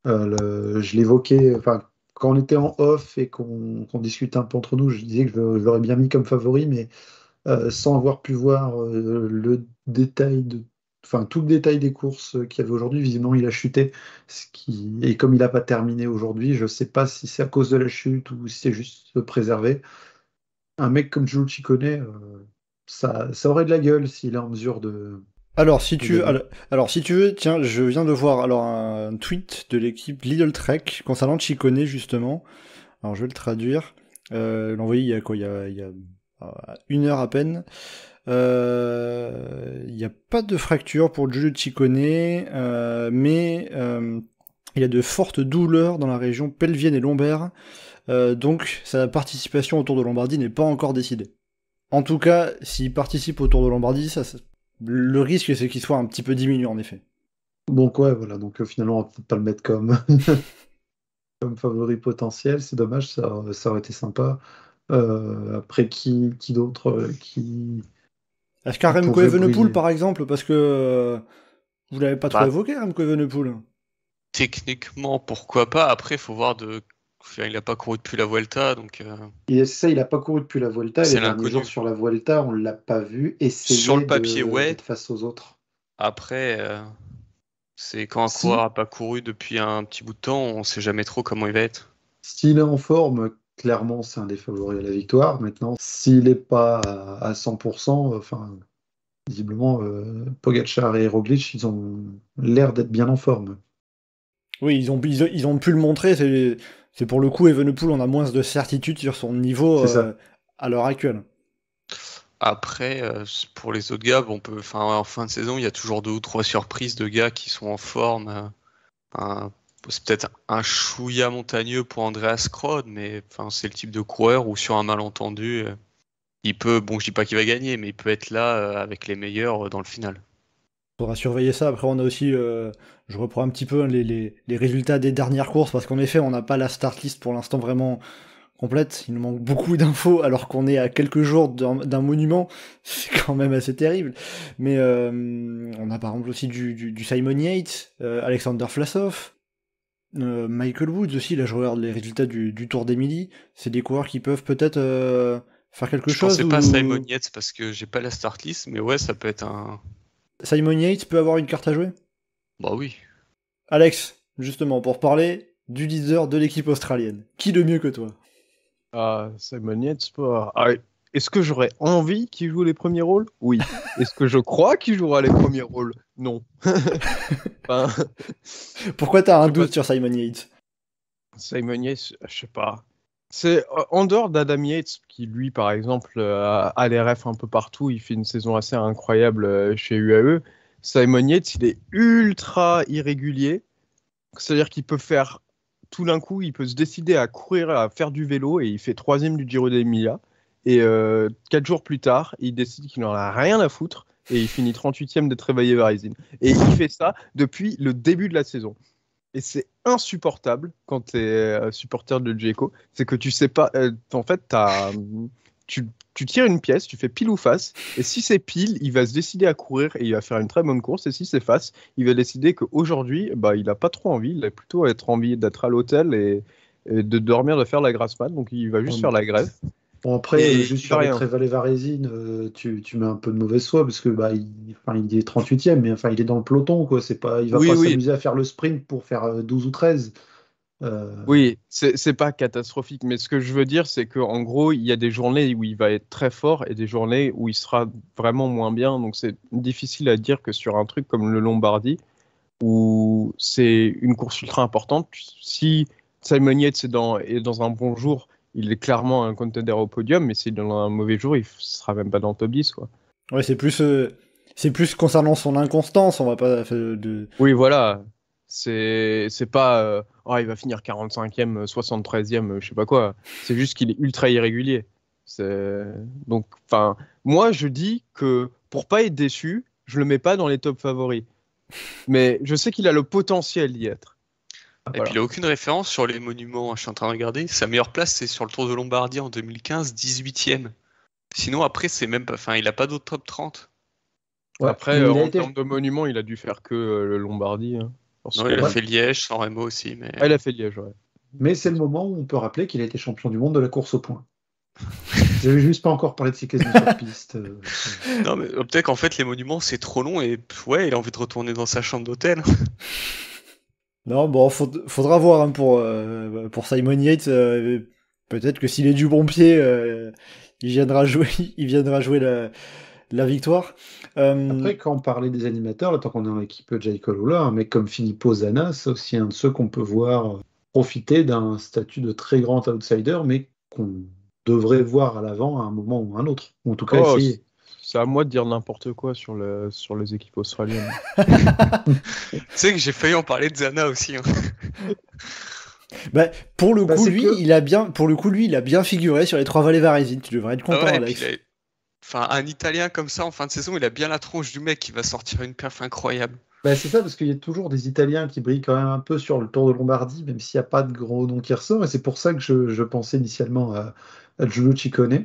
Je l'évoquais, enfin, quand on était en off et qu'on discutait un peu entre nous, je disais que je l'aurais bien mis comme favori, mais sans avoir pu voir le détail tout le détail des courses qu'il y avait aujourd'hui, visiblement il a chuté. Et comme il n'a pas terminé aujourd'hui, je ne sais pas si c'est à cause de la chute ou si c'est juste se préserver. Un mec comme Giulio Ciccone, ça aurait de la gueule s'il est en mesure de... Alors si tu veux, tiens, je viens de voir un tweet de l'équipe Lidl Trek concernant Ciccone justement. Alors je vais le traduire. L'envoyer il y a quoi? Il y a 1 heure à peine. Il n'y a pas de fracture pour Giulio Ciccone, mais il y a de fortes douleurs dans la région pelvienne et lombaire, donc sa participation au Tour de Lombardie n'est pas encore décidée. En tout cas, s'il participe au Tour de Lombardie, le risque c'est qu'il soit un petit peu diminué en effet. Donc ouais, voilà, donc finalement on va peut-être pas le mettre comme favori potentiel, c'est dommage, ça aurait été sympa. Après qui d'autre qui... Est-ce qu'un Remco Evenepoel par exemple, parce que vous l'avez pas trop évoqué Remco Evenepoel? Techniquement, pourquoi pas. Après, il faut voir Il n'a pas couru depuis la Vuelta, donc... Et ça, il n'a pas couru depuis la Vuelta. C'est Les derniers l'inconnu. jours sur la Vuelta, on ne l'a pas vu essayer Sur le papier, ouais. d'être face aux autres. Après, c'est quand un Si. coureur n'a pas couru depuis un petit bout de temps, on ne sait jamais trop comment il va être. S'il est en forme, clairement, c'est un des favoris à la victoire. Maintenant, s'il n'est pas à 100%, enfin, visiblement, Pogačar et Roglic, ils ont l'air d'être bien en forme. Oui, ils ont pu le montrer. C'est pour le coup, Evenepoel, on a moins de certitude sur son niveau C'est ça. à l'heure actuelle. Après, pour les autres gars, en fin de saison, il y a toujours 2 ou 3 surprises de gars qui sont en forme. C'est peut-être un chouïa montagneux pour Andreas Krod, mais c'est le type de coureur où sur un malentendu, il peut, je dis pas qu'il va gagner, mais il peut être là avec les meilleurs dans le final. Faudra surveiller ça. Après, on a aussi, je reprends un petit peu les résultats des dernières courses, parce qu'en effet, on n'a pas la start list pour l'instant vraiment complète. Il nous manque beaucoup d'infos, alors qu'on est à quelques jours d'un monument. C'est quand même assez terrible. Mais on a par exemple aussi du Simon Yates, Alexander Vlasov, Michael Woods aussi. Là, je regarde les résultats du Tour d'Émilie. C'est des coureurs qui peuvent peut-être faire quelque Je chose. pensais pas à Simon Yates parce que j'ai pas la start list, mais ouais, ça peut être un... Simon Yates peut avoir une carte à jouer ? Bah oui. Alex, justement, pour parler du leader de l'équipe australienne. Qui de mieux que toi ? Simon Yates, est-ce que j'aurais envie qu'il joue les premiers rôles ? Oui. Est-ce que je crois qu'il jouera les premiers rôles ? Non. Pourquoi t'as un doute sur Simon Yates ? Simon Yates, je sais pas. C'est en dehors d'Adam Yates, qui lui, par exemple, a les refs un peu partout, il fait une saison assez incroyable chez UAE. Simon Yates, il est ultra irrégulier. C'est-à-dire qu'il peut faire, tout d'un coup, il peut se décider à courir, à faire du vélo, et il fait 3e du Giro d'Emilia. Et 4 jours plus tard, il décide qu'il n'en a rien à foutre, et il finit 38e de Trebaillé-Varizine. Et il fait ça depuis le début de la saison. Et c'est insupportable quand tu es supporter de Djeko, c'est que tu sais pas, en fait, tu tires une pièce, tu fais pile ou face, et si c'est pile, il va se décider à courir et il va faire une très bonne course, et si c'est face, il va décider qu'aujourd'hui, il a pas trop envie, il a plutôt envie d'être à l'hôtel et de dormir, de faire la grasse mat, donc il va juste faire la grève. Bon, après, Et juste sur les Trebaillé-Varizine, tu mets un peu de mauvaise foi parce que il est 38e, mais il est dans le peloton, quoi. C'est pas, il va pas s'amuser à faire le sprint pour faire 12 ou 13. Oui, c'est pas catastrophique, mais ce que je veux dire, c'est qu'en gros, il y a des journées où il va être très fort et des journées où il sera vraiment moins bien. Donc c'est difficile à dire que sur un truc comme le Lombardie, où c'est une course ultra importante, si Simon Yates est dans un bon jour, il est clairement un contender au podium, mais si dans un mauvais jour, il sera même pas dans le top 10, quoi. Ouais, c'est plus concernant son inconstance, on va pas... Oui, voilà. C'est pas il va finir 45e, 73e, je sais pas quoi. C'est juste qu'il est ultra irrégulier. Donc, moi je dis que pour pas être déçu, je le mets pas dans les top favoris. Mais je sais qu'il a le potentiel d'y être. Et puis il a aucune référence sur les monuments, je suis en train de regarder. Sa meilleure place c'est sur le Tour de Lombardie en 2015, 18e. Sinon après c'est même pas, il a pas d'autres top 30. Ouais, après en termes de monuments, il a dû faire que le Lombardie. Hein. Non, il a fait Liège, San Remo aussi. Mais... il a fait Liège, ouais. Mais c'est le moment où on peut rappeler qu'il a été champion du monde de la course au point. J'avais juste pas encore parlé de cyclisme sur piste. Non, mais peut-être qu'en fait, les monuments, c'est trop long et il a envie de retourner dans sa chambre d'hôtel. Non, bon, faudra voir hein, pour Simon Yates. Peut-être que s'il est du bon pied, il viendra jouer la victoire. Après, quand on parlait des animateurs, là, tant qu'on est en équipe Jay Colola, un mec comme Filippo Zana, c'est aussi un de ceux qu'on peut voir profiter d'un statut de très grand outsider, mais qu'on devrait voir à l'avant à un moment ou à un autre. Ou en tout cas, essayer. C'est à moi de dire n'importe quoi sur les équipes australiennes. Tu sais que j'ai failli en parler de Zana aussi. Hein. Pour le coup, il a bien figuré sur les 3 vallées varisines. Tu devrais être content, Alex. Un Italien comme ça en fin de saison, il a bien la tronche du mec qui va sortir une perf incroyable. C'est ça, parce qu'il y a toujours des Italiens qui brillent quand même un peu sur le Tour de Lombardie, même s'il n'y a pas de gros nom qui ressort. Et c'est pour ça que je pensais initialement à Giulio Ciccone.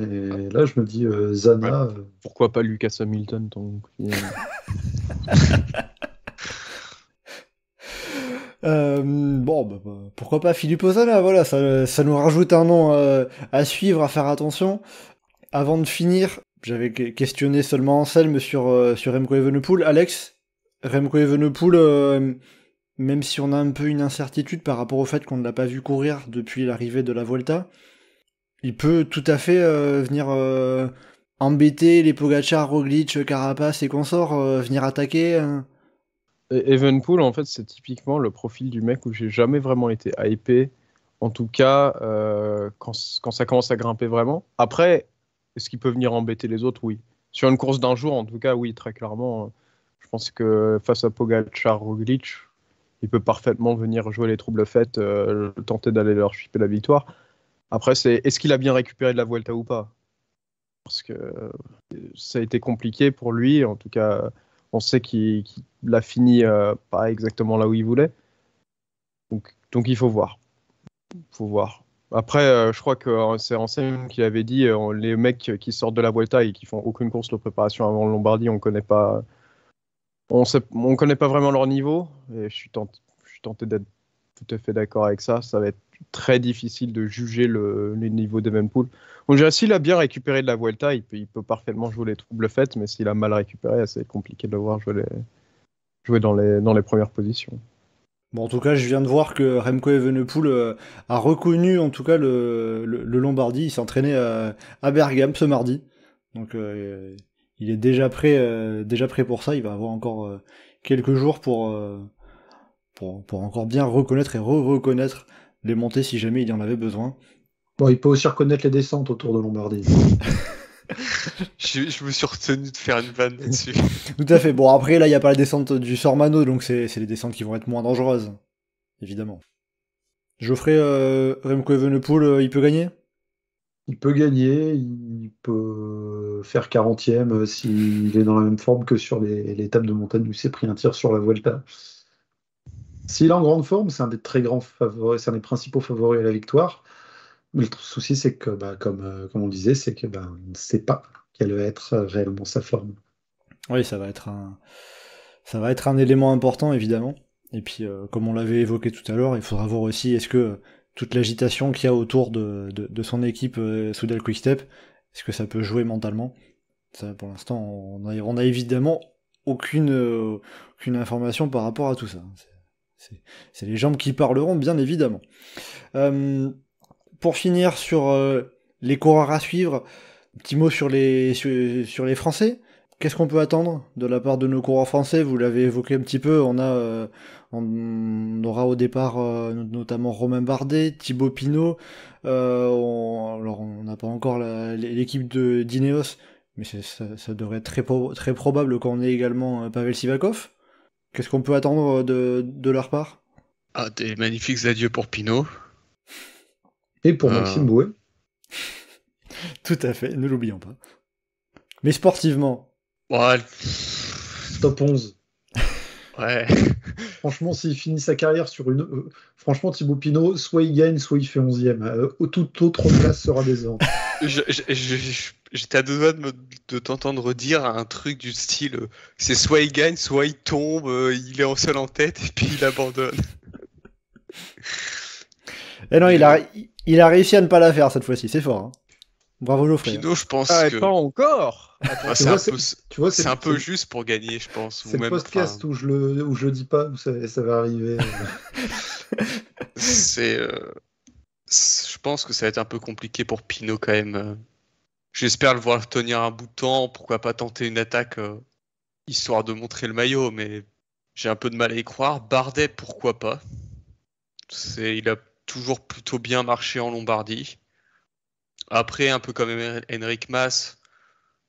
Et là, je me dis, Zana... Ouais. Pourquoi pas Lucas Hamilton, Pourquoi pas Philippe Ozana, voilà, ça nous rajoute un nom à suivre, à faire attention. Avant de finir, j'avais questionné seulement Anselme sur Remco Evenepoel. Alex, Remco Evenepoel, même si on a un peu une incertitude par rapport au fait qu'on ne l'a pas vu courir depuis l'arrivée de la Vuelta, il peut tout à fait venir embêter les Pogacar, Roglic, Carapaz et consorts, venir attaquer. Evenepoel, en fait, c'est typiquement le profil du mec où j'ai jamais vraiment été hypé. En tout cas, quand ça commence à grimper vraiment. Après, est-ce qu'il peut venir embêter les autres? Oui. Sur une course d'un jour, en tout cas, oui, très clairement. Je pense que face à Pogacar, Roglic, il peut parfaitement venir jouer les troubles faites, tenter d'aller leur chipper la victoire. Après, est-ce qu'il a bien récupéré de la Vuelta ou pas? Parce que ça a été compliqué pour lui. En tout cas, on sait qu'il a fini pas exactement là où il voulait. Donc il faut voir. Après, je crois que c'est Anselme qui avait dit les mecs qui sortent de la Vuelta et qui font aucune course de préparation avant le Lombardie, on connaît pas vraiment leur niveau. Et je suis tenté d'être tout à fait d'accord avec ça. Ça va être très difficile de juger le niveau d'Evenepoel. On dirait s'il a bien récupéré de la Vuelta, il peut parfaitement jouer les troubles faites, mais s'il a mal récupéré, c'est compliqué de le voir jouer dans les premières positions. Bon, en tout cas, je viens de voir que Remco Evenepoel a reconnu en tout cas le Lombardie. Il s'entraînait à Bergame ce mardi. Donc il est déjà prêt pour ça. Il va avoir encore quelques jours pour encore bien reconnaître et reconnaître les montées si jamais il y en avait besoin. Bon, il peut aussi reconnaître les descentes autour de Lombardie. Je me suis retenu de faire une vanne là-dessus. Tout à fait. Bon, après, là, il n'y a pas la descente du Sormano, donc c'est les descentes qui vont être moins dangereuses, évidemment. Geoffrey, Remco Evenepoel, il peut gagner? Il peut gagner, il peut faire 40e s'il est dans la même forme que sur l'étape de montagne où il s'est pris un tir sur la Vuelta. S'il est en grande forme, c'est un des très grands favoris, c'est un des principaux favoris à la victoire. Mais le souci, c'est que, comme on disait, c'est que on ne sait pas quelle va être réellement sa forme. Oui, ça va être un élément important, évidemment. Et puis, comme on l'avait évoqué tout à l'heure, il faudra voir aussi est-ce que toute l'agitation qu'il y a autour de son équipe Soudal Quick-Step, est-ce que ça peut jouer mentalement? Ça, pour l'instant, on a évidemment aucune information par rapport à tout ça. C'est les jambes qui parleront, bien évidemment. Pour finir sur les coureurs à suivre, un petit mot sur les Français. Qu'est-ce qu'on peut attendre de la part de nos coureurs français? Vous l'avez évoqué un petit peu, on aura au départ notamment Romain Bardet, Thibaut Pinot, on n'a pas encore l'équipe d'Ineos, mais ça devrait être très probable qu'on ait également Pavel Sivakov. Qu'est-ce qu'on peut attendre de leur part? Des magnifiques adieux pour Pinot. Et pour Maxime Bouet. Tout à fait, ne l'oublions pas. Mais sportivement. Ouais. Top 11. Ouais. Franchement, s'il finit sa carrière sur une... franchement, Thibaut Pinot, soit il gagne, soit il fait 11e. Toute autre place sera décevante. J'étais à deux doigts de t'entendre dire un truc du style c'est soit il gagne, soit il tombe, il est seul en tête et puis il abandonne. Et non, il a réussi à ne pas la faire cette fois-ci, c'est fort. Hein. Bravo Geoffrey. Pinot, je pense que... Pas encore. C'est un peu juste pour gagner, je pense. C'est le podcast où je le dis pas, où ça va arriver. Je pense que ça va être un peu compliqué pour Pinot quand même. J'espère le voir tenir un bout de temps. Pourquoi pas tenter une attaque histoire de montrer le maillot, mais j'ai un peu de mal à y croire. Bardet, pourquoi pas. Il a toujours plutôt bien marché en Lombardie. Après, un peu comme Henrik Mas,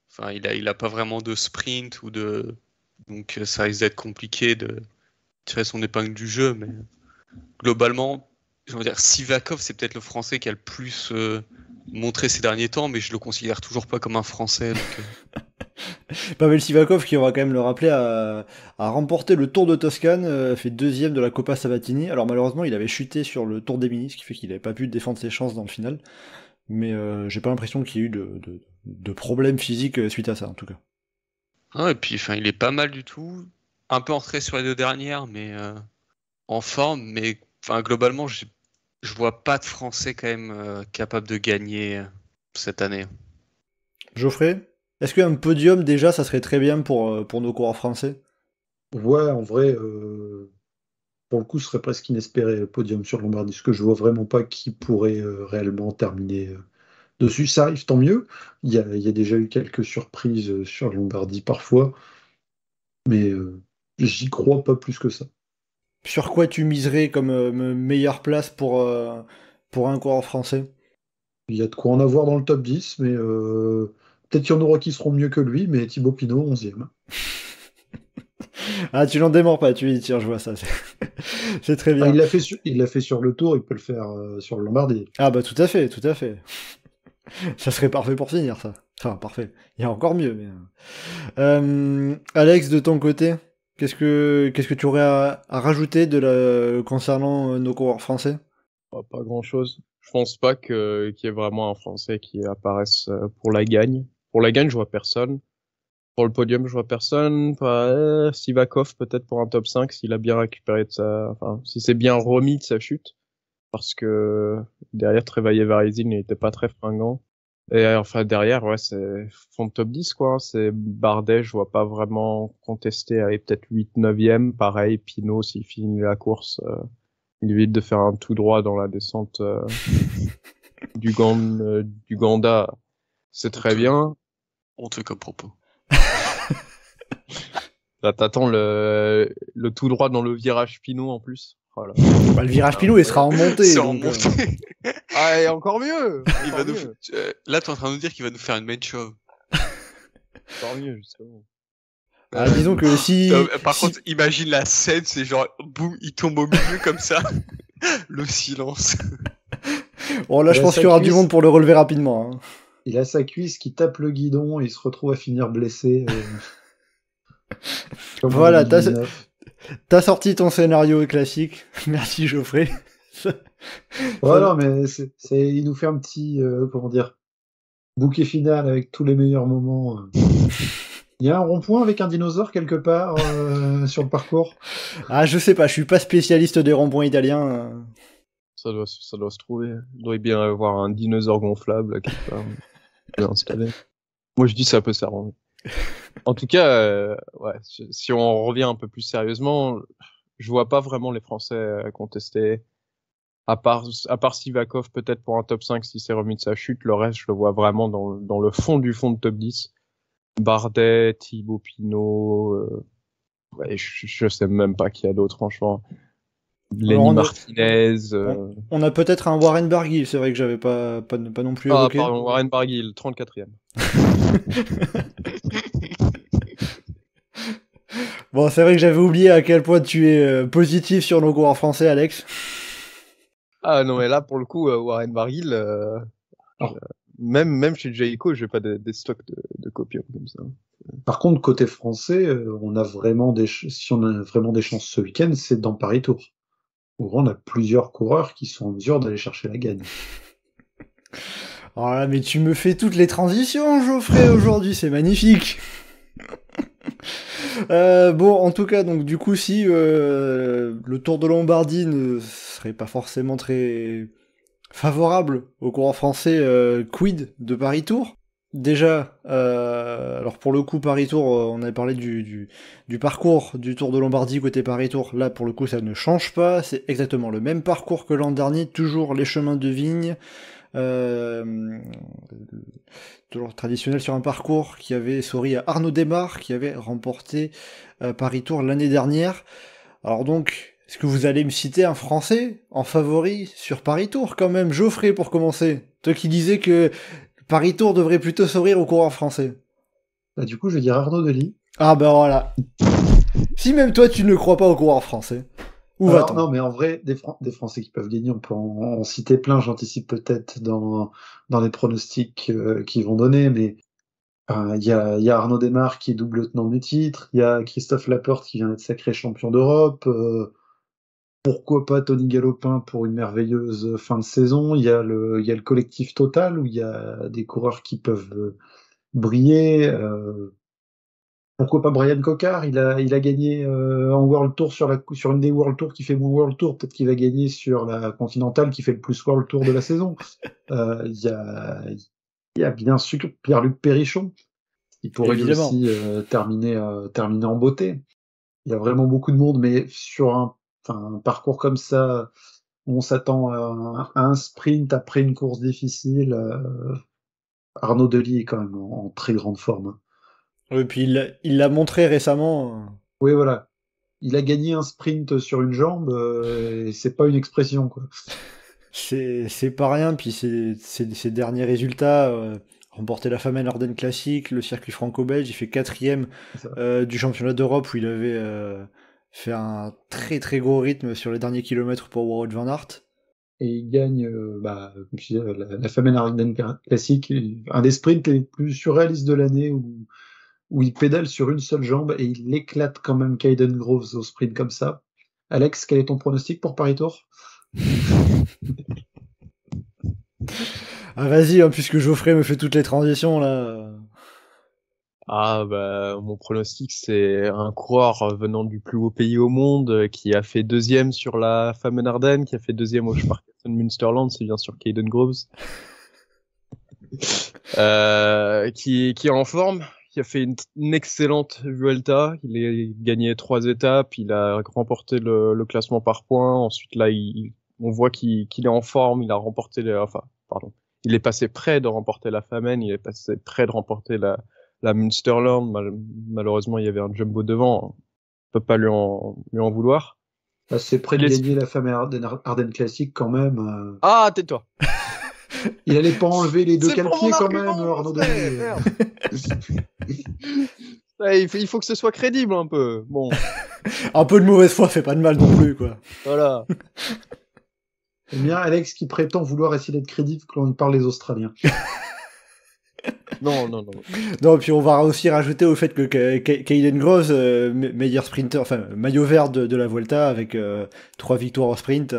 enfin, il a pas vraiment de sprint donc ça risque d'être compliqué de tirer son épingle du jeu. Mais globalement, je veux dire, Sivakov, c'est peut-être le Français qui a le plus montré ces derniers temps, mais je le considère toujours pas comme un Français. Pavel Sivakov, qui, on va quand même le rappeler, a remporté le Tour de Toscane, fait 2e de la Coppa Sabatini. Alors malheureusement, il avait chuté sur le Tour d'Émilie, ce qui fait qu'il n'avait pas pu défendre ses chances dans le final. Mais j'ai pas l'impression qu'il y ait eu de problèmes physiques suite à ça, en tout cas. Et puis, il est pas mal du tout. Un peu en retrait sur les deux dernières, mais en forme, mais globalement, je vois pas de Français quand même capable de gagner cette année. Geoffrey, est-ce qu'un podium déjà, ça serait très bien pour nos coureurs français? Ouais, en vrai, pour le coup, ce serait presque inespéré le podium sur Lombardie, parce que je vois vraiment pas qui pourrait réellement terminer dessus. Ça arrive, tant mieux. Il y a déjà eu quelques surprises sur Lombardie parfois, mais j'y crois pas plus que ça. Sur quoi tu miserais comme meilleure place pour un coureur français? Il y a de quoi en avoir dans le top 10, mais peut-être qu'il y en aura qui seront mieux que lui, mais Thibaut Pinot, 11e. Ah, tu n'en démords pas, tu y tiens, je vois ça. C'est très Enfin, bien. il l'a fait sur le Tour, il peut le faire sur le Lombardie. Ah bah tout à fait, tout à fait. Ça serait parfait pour finir, ça. Enfin, parfait. Il y a encore mieux, mais... Alex, de ton côté, qu'est-ce que tu aurais à rajouter concernant nos coureurs français? Pas grand-chose. Je pense pas qu'il y ait vraiment un Français qui apparaisse pour la gagne. Pour la gagne, je vois personne. Pour le podium, je vois personne. Sivakov, peut-être pour un top 5, s'il a bien récupéré enfin, si c'est bien remis de sa chute. Parce que derrière, Trevaillé-Varézy n'était pas très fringant. Et enfin, derrière, ouais, c'est fond de top 10, quoi. C'est Bardet, je vois pas vraiment contester. Allez, peut-être 8, 9e. Pareil, Pinot, s'il finit la course, il évite de faire un tout droit dans la descente du Ganda. C'est très bien. Honteux comme propos. Là, t'attends le tout droit dans le virage Pinot en plus. Oh là. Bah, le virage Pinot, il sera en montée. C'est en donc, montée. Ah, et encore mieux. Il va Encore nous... mieux. Là, t'es en train de nous dire qu'il va nous faire une main show. Encore mieux, justement. Ah, disons que si... Par si- contre, imagine la scène, c'est genre, boum, il tombe au milieu comme ça. Le silence. Oh là, je Il a pense sa qu'il y aura du cuisse. monde pour le relever rapidement, hein. Il a sa cuisse qui tape le guidon et il se retrouve à finir blessé. Comme en Voilà, 2019. t'as sorti ton scénario classique. Merci Geoffrey. Voilà, mais il nous fait un petit, comment dire, bouquet final avec tous les meilleurs moments. Il y a un rond-point avec un dinosaure quelque part sur le parcours. Ah, je sais pas, je suis pas spécialiste des ronds-points italiens. Ça doit se trouver. Il doit bien y avoir un dinosaure gonflable là, quelque part. Bien installé. Moi, je dis ça peut s'arranger. En tout cas, ouais, si on revient un peu plus sérieusement, je vois pas vraiment les Français contester. À part Sivakov, peut-être pour un top 5 s'il s'est remis de sa chute. Le reste, je le vois vraiment dans le fond du fond de top 10. Bardet, Thibaut Pinot, ouais, je sais même pas qui y a d'autre, franchement. Lenny Martinez. On a peut-être un Warren Barguil, c'est vrai que j'avais pas non plus évoqué. Pardon, Warren Barguil, 34e. Bon, c'est vrai que j'avais oublié à quel point tu es positif sur nos coureurs français, Alex. Ah non, mais là, pour le coup, Warren Barguil, même chez Jayco, j'ai pas des stocks de copium comme ça. Par contre, côté français, on a vraiment si on a vraiment des chances ce week-end, c'est dans Paris-Tours, où on a plusieurs coureurs qui sont en mesure d'aller chercher la gagne. Oh là, mais tu me fais toutes les transitions, Geoffrey, aujourd'hui, c'est magnifique. Bon, en tout cas, donc du coup, si le Tour de Lombardie ne serait pas forcément très favorable aux coureurs français, quid de Paris-Tour? Déjà, alors pour le coup, Paris-Tour, on avait parlé du parcours du Tour de Lombardie côté Paris-Tour. Là, pour le coup, ça ne change pas. C'est exactement le même parcours que l'an dernier. Toujours les chemins de vigne. Toujours traditionnel sur un parcours qui avait souri à Arnaud Démare, qui avait remporté Paris-Tour l'année dernière. Alors donc, est-ce que vous allez me citer un Français en favori sur Paris-Tour quand même? Geoffrey, pour commencer. Toi qui disais que Paris-Tour devrait plutôt sourire aux coureurs français. Bah, du coup, je vais dire Arnaud Delis. Ah ben voilà. Si même toi tu ne crois pas aux coureurs français, où va-t-on? Non, mais en vrai, des Français qui peuvent gagner, on peut en citer plein, j'anticipe peut-être dans les pronostics qu'ils vont donner, mais il y a Arnaud Démare qui est double tenant du titre, il y a Christophe Laporte qui vient d'être sacré champion d'Europe, pourquoi pas Tony Galopin pour une merveilleuse fin de saison, il y a le collectif Total où il y a des coureurs qui peuvent briller, Pourquoi pas Brian Cocard? Il a gagné en World Tour sur une des World Tour qui fait moins World Tour. Peut-être qu'il va gagner sur la Continentale qui fait le plus World Tour de la saison. Il y a bien sûr Pierre-Luc Périchon qui pourrait lui Évidemment. aussi terminer en beauté. Il y a vraiment beaucoup de monde, mais sur un parcours comme ça, où on s'attend à un sprint après une course difficile. Arnaud Delis est quand même en très grande forme. Et puis il l'a montré récemment. Oui, voilà. Il a gagné un sprint sur une jambe, et c'est pas une expression, quoi. C'est pas rien, puis ses derniers résultats, remporter la Femelle Ardennes Classique, le circuit franco-belge, il fait 4e C'est ça. du championnat d'Europe où il avait fait un très très gros rythme sur les derniers kilomètres pour Wout van Aert. Et il gagne, comme je disais, la Femelle Ardennes Classique, un des sprints les plus surréalistes de l'année où il pédale sur une seule jambe et il éclate quand même Caden Groves au sprint comme ça. Alex, quel est ton pronostic pour Paris-Tours? Ah vas-y, hein, puisque Geoffrey me fait toutes les transitions là. Ah bah mon pronostic c'est un coureur venant du plus haut pays au monde qui a fait 2e sur la Femmen Ardennes, qui a fait 2e au Sparkassen Münsterland, c'est bien sûr Caden Groves, qui est en forme, qui a fait une excellente Vuelta, il a gagné 3 étapes, il a remporté le classement par points, ensuite là on voit qu'il est en forme, il a remporté il est passé près de remporter la Femmen, il est passé près de remporter la Münsterland. Malheureusement, il y avait un jumbo devant. On peut pas lui en vouloir. C'est près de gagner la Femelle Ardennes Classique quand même. Ah, tais-toi. Il allait pas enlever les deux C'est pour cale-pieds mon quand même, argument, Arnaud merde. Delis. Ouais, il faut que ce soit crédible un peu. Bon, Un peu de mauvaise foi fait pas de mal non plus, quoi. voilà. J'aime bien Alex qui prétend vouloir essayer d'être crédible quand il parle les Australiens. Non. Non, puis on va aussi rajouter au fait que Caden Groves, meilleur sprinter, enfin maillot vert de la Vuelta avec 3 victoires au sprint.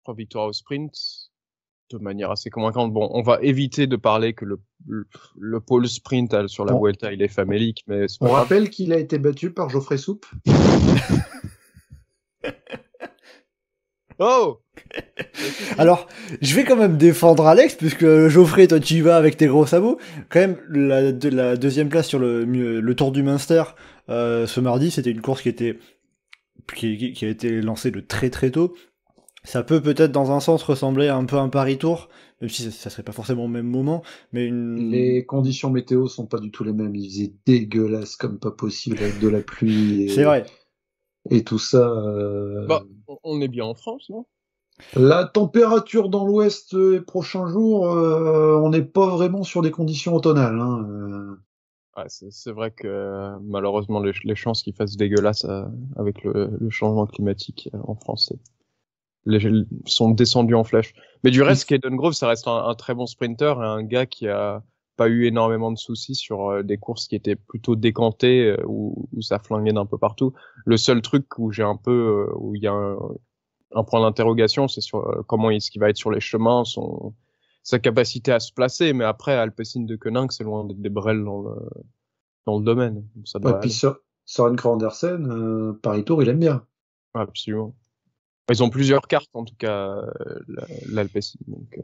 3 victoires au sprint, de manière assez convaincante. Bon, on va éviter de parler que le pôle sprint sur la Vuelta, il est famélique, mais c'est pas On grave. rappelle qu'il a été battu par Geoffrey Soupe. Oh! Alors, je vais quand même défendre Alex, puisque Geoffrey, toi tu y vas avec tes gros sabots. Quand même, la deuxième place sur le Tour du Munster ce mardi, c'était une course qui a été lancée de très très tôt. Ça peut peut-être dans un sens ressembler un peu à un Paris-Tour, même si ça serait pas forcément au même moment, mais Les conditions météo sont pas du tout les mêmes. Il faisait dégueulasse comme pas possible avec de la pluie c'est vrai. et tout ça. Bah, on est bien en France, non? La température dans l'ouest les prochains jours, on n'est pas vraiment sur des conditions automnales. Ouais, c'est vrai que malheureusement les chances qu'il fasse dégueulasse avec le changement climatique en France sont descendus en flèche. Mais du reste, Caden Groves, ça reste un très bon sprinter et un gars qui a pas eu énormément de soucis sur des courses qui étaient plutôt décantées où ça flinguait d'un peu partout. Le seul truc où où il y a un point d'interrogation, c'est sur comment est-ce qu'il va être sur les chemins, sa capacité à se placer. Mais après, Alpecin de Koenig, c'est loin d'être des brels dans le domaine. Donc ça Et puis Søren Kragh Andersen, Paris-Tour, il aime bien. Absolument. Ils ont plusieurs cartes, en tout cas, l'Alpecin. Donc,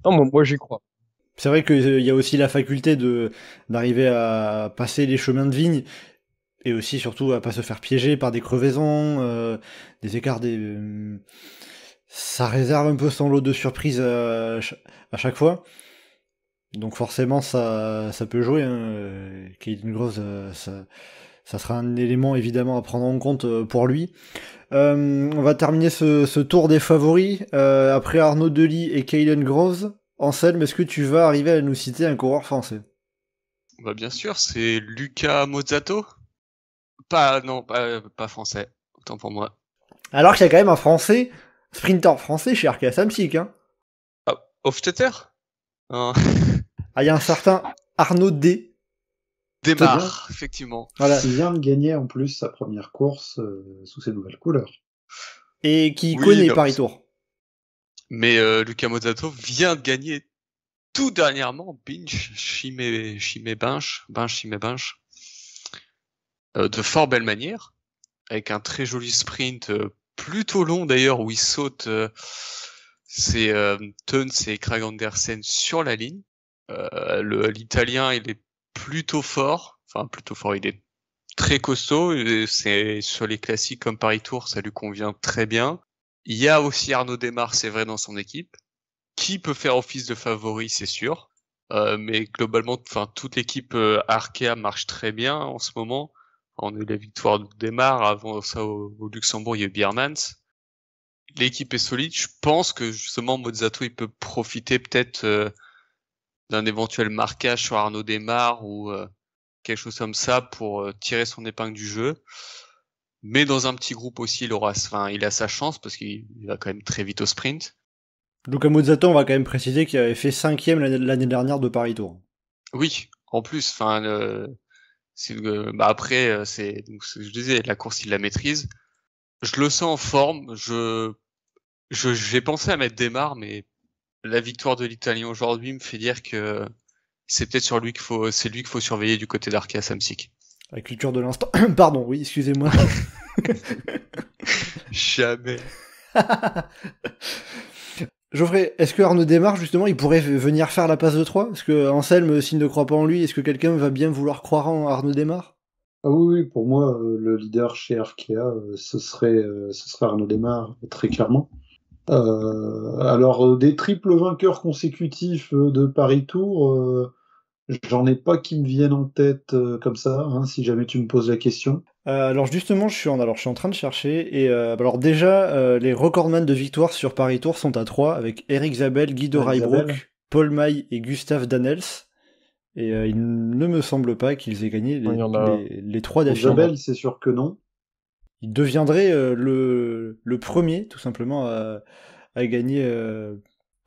non, moi, j'y crois. C'est vrai qu'il y a aussi la faculté d'arriver à passer les chemins de vigne, et aussi surtout à pas se faire piéger par des crevaisons, des écarts, ça réserve un peu son lot de surprises à chaque fois. Donc forcément ça peut jouer. Caden Groves, ça sera un élément évidemment à prendre en compte pour lui. On va terminer ce tour des favoris. Après Arnaud Delis et Caden Groves, Anselme, est-ce que tu vas arriver à nous citer un coureur français? Bah bien sûr, c'est Luca Mozzato. Pas français, autant pour moi. Alors qu'il y a quand même un français, sprinter français chez Arkea Samsic, hein. Ah, Hofstetter hein. Ah, il y a un certain Arnaud D. Démarre, effectivement. Voilà. Il vient de gagner en plus sa première course sous ses nouvelles couleurs. Et qui connaît Paris-Tour. Mais Luca Mozzato vient de gagner tout dernièrement Binge, Chimay Binge. de fort belle manière, avec un très joli sprint plutôt long d'ailleurs où il saute c'est Teuns et Krag Andersen sur la ligne. L'Italien il est plutôt fort, il est très costaud, et c'est sur les classiques comme Paris Tour, ça lui convient très bien. Il y a aussi Arnaud Démare, c'est vrai, dans son équipe, qui peut faire office de favori, c'est sûr. Mais globalement, toute l'équipe Arkea marche très bien en ce moment. On a eu la victoire de Démare, avant ça au Luxembourg, il y a eu Biermans. L'équipe est solide, je pense que justement Mozzato il peut profiter peut-être d'un éventuel marquage sur Arnaud Démare ou quelque chose comme ça pour tirer son épingle du jeu. Mais dans un petit groupe aussi, il a sa chance parce qu'il va quand même très vite au sprint. Luca Mozzato, on va quand même préciser qu'il avait fait 5e l'année dernière de Paris Tour. Oui, en plus, après, donc, je disais, la course, il la maîtrise. Je le sens en forme. J'ai pensé à mettre Démare, mais la victoire de l'Italien aujourd'hui me fait dire que c'est peut-être lui qu'il faut surveiller du côté d'Arkea Samsic. La culture de l'instant. Pardon, oui, excusez-moi. Jamais. Geoffrey, est-ce que Arnaud Démare, justement, il pourrait venir faire la passe de 3 ? Est-ce que Anselme, s'il ne croit pas en lui, est-ce que quelqu'un va bien vouloir croire en Arnaud Démare ? Ah oui, pour moi, le leader chez Arkea, ce serait Arnaud Démare, très clairement. Alors, des triples vainqueurs consécutifs de Paris Tour, j'en ai pas qui me viennent en tête comme ça, hein, si jamais tu me poses la question. Alors justement, je suis en train de chercher, et alors déjà, les recordman de victoire sur Paris Tour sont à 3, avec Eric Zabel, Guido Reibroek, Paul May et Gustave Danels. Et il ne me semble pas qu'ils aient gagné les 3 d'affilée. Zabel, c'est sûr que non. Il deviendrait le premier, tout simplement, à gagner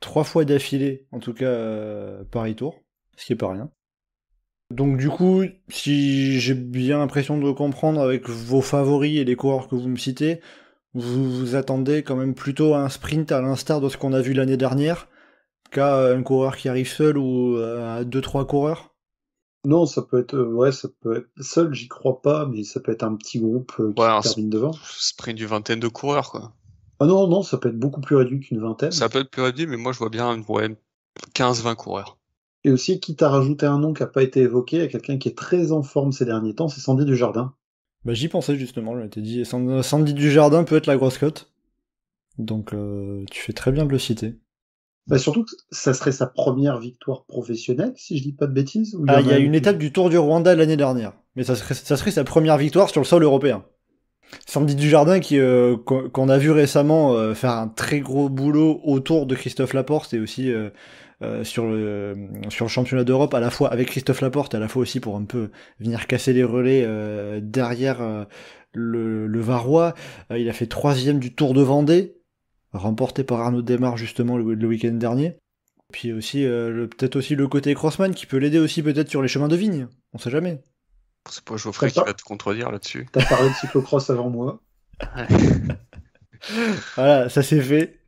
3 fois d'affilée, en tout cas Paris Tour, ce qui est pas rien. Donc du coup, si j'ai bien l'impression de comprendre avec vos favoris et les coureurs que vous me citez, vous vous attendez quand même plutôt à un sprint à l'instar de ce qu'on a vu l'année dernière, qu'à un coureur qui arrive seul ou à 2-3 coureurs. Non, ça peut être seul, j'y crois pas, mais ça peut être un petit groupe qui termine devant. Sprint d'une vingtaine de coureurs, quoi. Ah non, ça peut être beaucoup plus réduit qu'une vingtaine. Ça peut être plus réduit, mais moi je vois bien 15-20 coureurs. Et aussi, quitte à rajouter un nom qui n'a pas été évoqué, à quelqu'un qui est très en forme ces derniers temps, c'est Sandy Dujardin. Bah j'y pensais justement, je m'étais dit, Sandy Dujardin peut être la grosse cote. Donc tu fais très bien de le citer. Bah surtout que ça serait sa première victoire professionnelle, si je dis pas de bêtises. Il y a une étape du Tour du Rwanda l'année dernière, mais ça serait sa première victoire sur le sol européen. Sandy Dujardin qu'on a vu récemment faire un très gros boulot autour de Christophe Laporte et aussi sur le championnat d'Europe, à la fois avec Christophe Laporte, à la fois aussi pour un peu venir casser les relais derrière le Varois. Il a fait 3e du Tour de Vendée, remporté par Arnaud Démare justement le week-end dernier. Puis aussi peut-être aussi le côté crossman qui peut l'aider aussi peut-être sur les chemins de vigne, on sait jamais. C'est pas Geoffrey qui va te contredire là-dessus. T'as parlé de cyclocross avant moi. Voilà, ça c'est fait.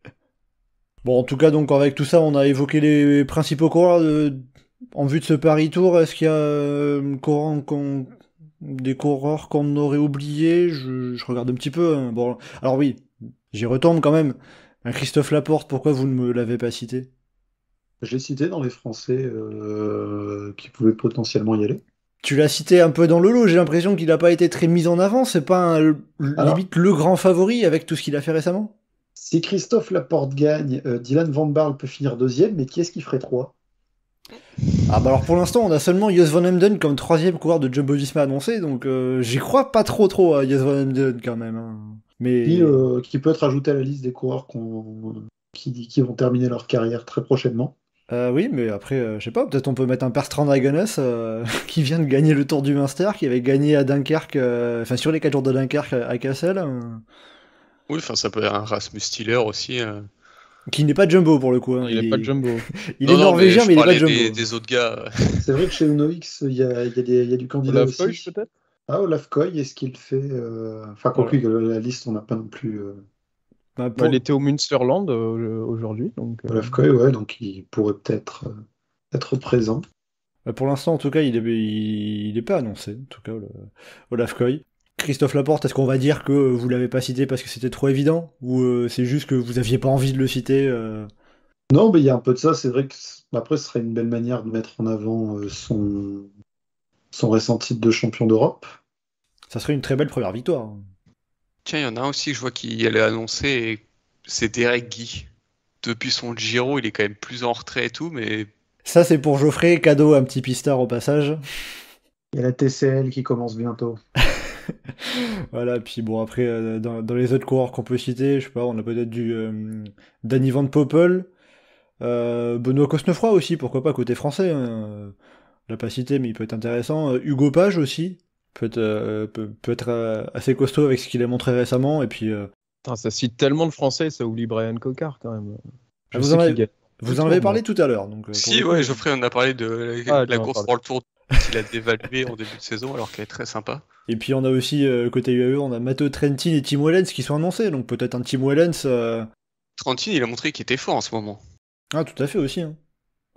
Bon, en tout cas, donc avec tout ça, on a évoqué les principaux coureurs en vue de ce Paris Tour. Est-ce qu'il y a des coureurs qu'on aurait oubliés ? Je regarde un petit peu. Hein. Bon, alors oui, j'y retourne quand même. Christophe Laporte, pourquoi vous ne me l'avez pas cité ? J'ai cité dans les Français qui pouvaient potentiellement y aller. Tu l'as cité un peu dans le lot, j'ai l'impression qu'il n'a pas été très mis en avant. C'est pas limite le grand favori avec tout ce qu'il a fait récemment ? Si Christophe Laporte gagne, Dylan Van Baarle peut finir 2e, mais qui est-ce qui ferait 3 ? Ah bah alors pour l'instant on a seulement Jos van Emden comme 3e coureur de Jumbo-Visma annoncé, donc j'y crois pas trop à Jos van Emden quand même. Hein. Mais... Qui peut être ajouté à la liste des coureurs qui vont terminer leur carrière très prochainement. Oui, mais après, je sais pas, peut-être on peut mettre un Bertrand Dragones qui vient de gagner le Tour du Munster, qui avait gagné à Dunkerque, sur les 4 jours de Dunkerque à Cassel. Oui, ça peut être un Rasmus Stiller aussi. Qui n'est pas Jumbo pour le coup. Hein. Il est pas Jumbo. Il est norvégien, mais il est pas Jumbo. Des autres gars. C'est vrai que chez Uno X, il y a du candidat Olaf aussi. Koy, peut-être. Ah, Olaf Koy, est-ce qu'il fait... Enfin, quoique la liste, on n'a pas non plus... Il était au Münsterland aujourd'hui. Donc, Olaf Koy, ouais, donc il pourrait peut-être être présent. Pour l'instant, en tout cas, il est pas annoncé, en tout cas, Olaf Koy. Christophe Laporte, est-ce qu'on va dire que vous l'avez pas cité parce que c'était trop évident, ou c'est juste que vous aviez pas envie de le citer Non, mais il y a un peu de ça. C'est vrai que après, ce serait une belle manière de mettre en avant son récent titre de champion d'Europe. Ça serait une très belle première victoire. Tiens, il y en a un aussi que je vois qui allait annoncer, et c'est Derek Guy. Depuis son Giro, il est quand même plus en retrait et tout, mais Ça, c'est pour Geoffrey, cadeau, un petit pistard au passage. Il y a la TCL qui commence bientôt. Voilà, puis bon, après, dans les autres coureurs qu'on peut citer, je sais pas, on a peut-être du Danny Van Poppel, Benoît Cosnefroy aussi, pourquoi pas, côté français. Hein. On l'a pas cité, mais il peut être intéressant. Hugo Page aussi, peut être assez costaud avec ce qu'il a montré récemment, et puis... Putain, ça cite tellement de Français, ça oublie Brian Cocard quand même. Je vous sais en qu'il avez- gagne. Vous en avez parlé tout à l'heure. Donc, pour si, le coup, ouais, Geoffrey, on a parlé de Ah, la tu en course parles. pour le Tour qu'il a dévalué en début de saison, alors qu'elle est très sympa. Et puis on a aussi, côté UAE, on a Matteo Trentin et Tim Wellens qui sont annoncés, donc peut-être un Tim Wellens... Trentin, il a montré qu'il était fort en ce moment. Ah, tout à fait aussi. Hein.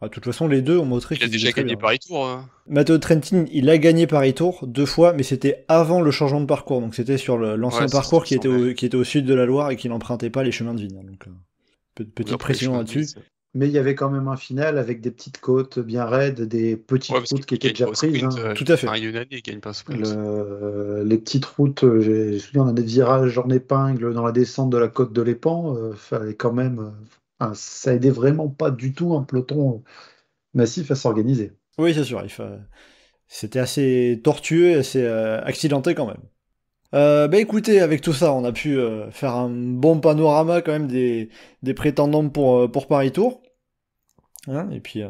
Ah, de toute façon, les deux ont montré Il a qu'ils déjà étaient très gagné bien. Paris-Tour. Hein. Matteo Trentin, il a gagné Paris-Tour 2 fois, mais c'était avant le changement de parcours. Donc c'était sur l'ancien Ouais, c'est parcours ce qui semblait. qui était au sud de la Loire et qui n'empruntait pas les chemins de vigne. Donc petite Oui, après, précision les là-dessus. chemins de vie, Mais il y avait quand même un final avec des petites côtes bien raides, des petites ouais, parce routes qui qu'il étaient gagne déjà pas au prises. sprint. Hein. Tout à fait. Enfin, Yunani, il gagne pas au sprint. Les petites routes, j'ai souvenir, on a des virages en épingle dans la descente de la côte de l'Épan. Fallait quand même, ça aidait vraiment pas du tout un peloton massif à s'organiser. Oui, c'est sûr. C'était assez tortueux et assez accidenté quand même. Bah écoutez, avec tout ça, on a pu faire un bon panorama quand même des prétendants pour Paris-Tour. Hein, et puis,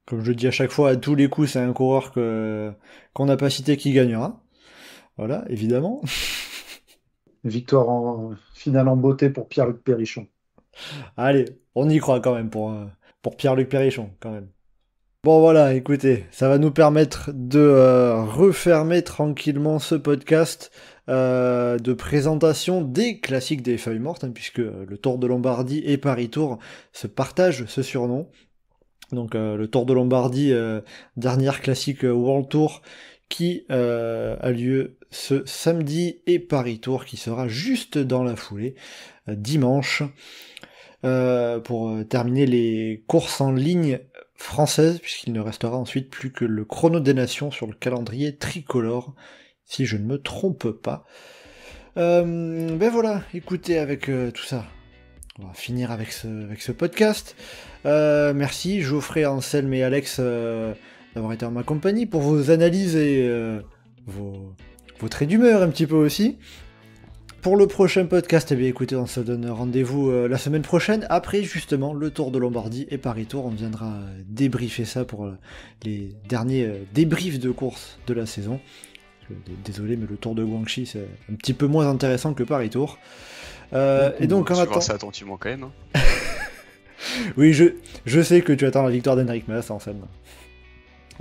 comme je dis à chaque fois, à tous les coups, c'est un coureur qu'on n'a pas cité qui gagnera. Voilà, évidemment. Victoire en finale en beauté pour Pierre-Luc Périchon. Allez, on y croit quand même pour Pierre-Luc Périchon, quand même. Bon voilà, écoutez, ça va nous permettre de refermer tranquillement ce podcast de présentation des classiques des feuilles mortes, hein, puisque le Tour de Lombardie et Paris-Tour se partagent ce surnom. Donc le Tour de Lombardie, dernière classique World Tour, qui a lieu ce samedi, et Paris-Tour qui sera juste dans la foulée, dimanche, pour terminer les courses en ligne françaises, puisqu'il ne restera ensuite plus que le chrono des nations sur le calendrier tricolore, si je ne me trompe pas. Ben voilà, écoutez, avec tout ça, on va finir avec ce podcast. Merci Geoffrey, Anselme et Alex d'avoir été en ma compagnie pour vos analyses et vos traits d'humeur un petit peu aussi. Pour le prochain podcast, eh bien écoutez, on se donne rendez-vous la semaine prochaine, après justement le Tour de Lombardie et Paris-Tour. On viendra débriefer ça pour les derniers débriefs de course de la saison. Désolé, mais le Tour de Guangxi, c'est un petit peu moins intéressant que Paris-Tour. Et donc, en On suivra attendant... ça attentivement quand même. Hein. Oui, je sais que tu attends la victoire d'Henrik Mas, Anselme.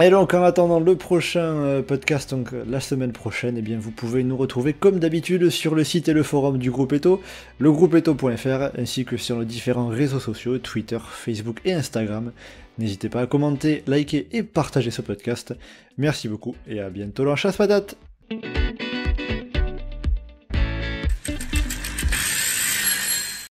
Et donc, en attendant le prochain podcast, donc la semaine prochaine, eh bien, vous pouvez nous retrouver comme d'habitude sur le site et le forum du groupe Eto, legroupeeto.fr, ainsi que sur nos différents réseaux sociaux, Twitter, Facebook et Instagram. N'hésitez pas à commenter, liker et partager ce podcast. Merci beaucoup et à bientôt dans Chasse Patate.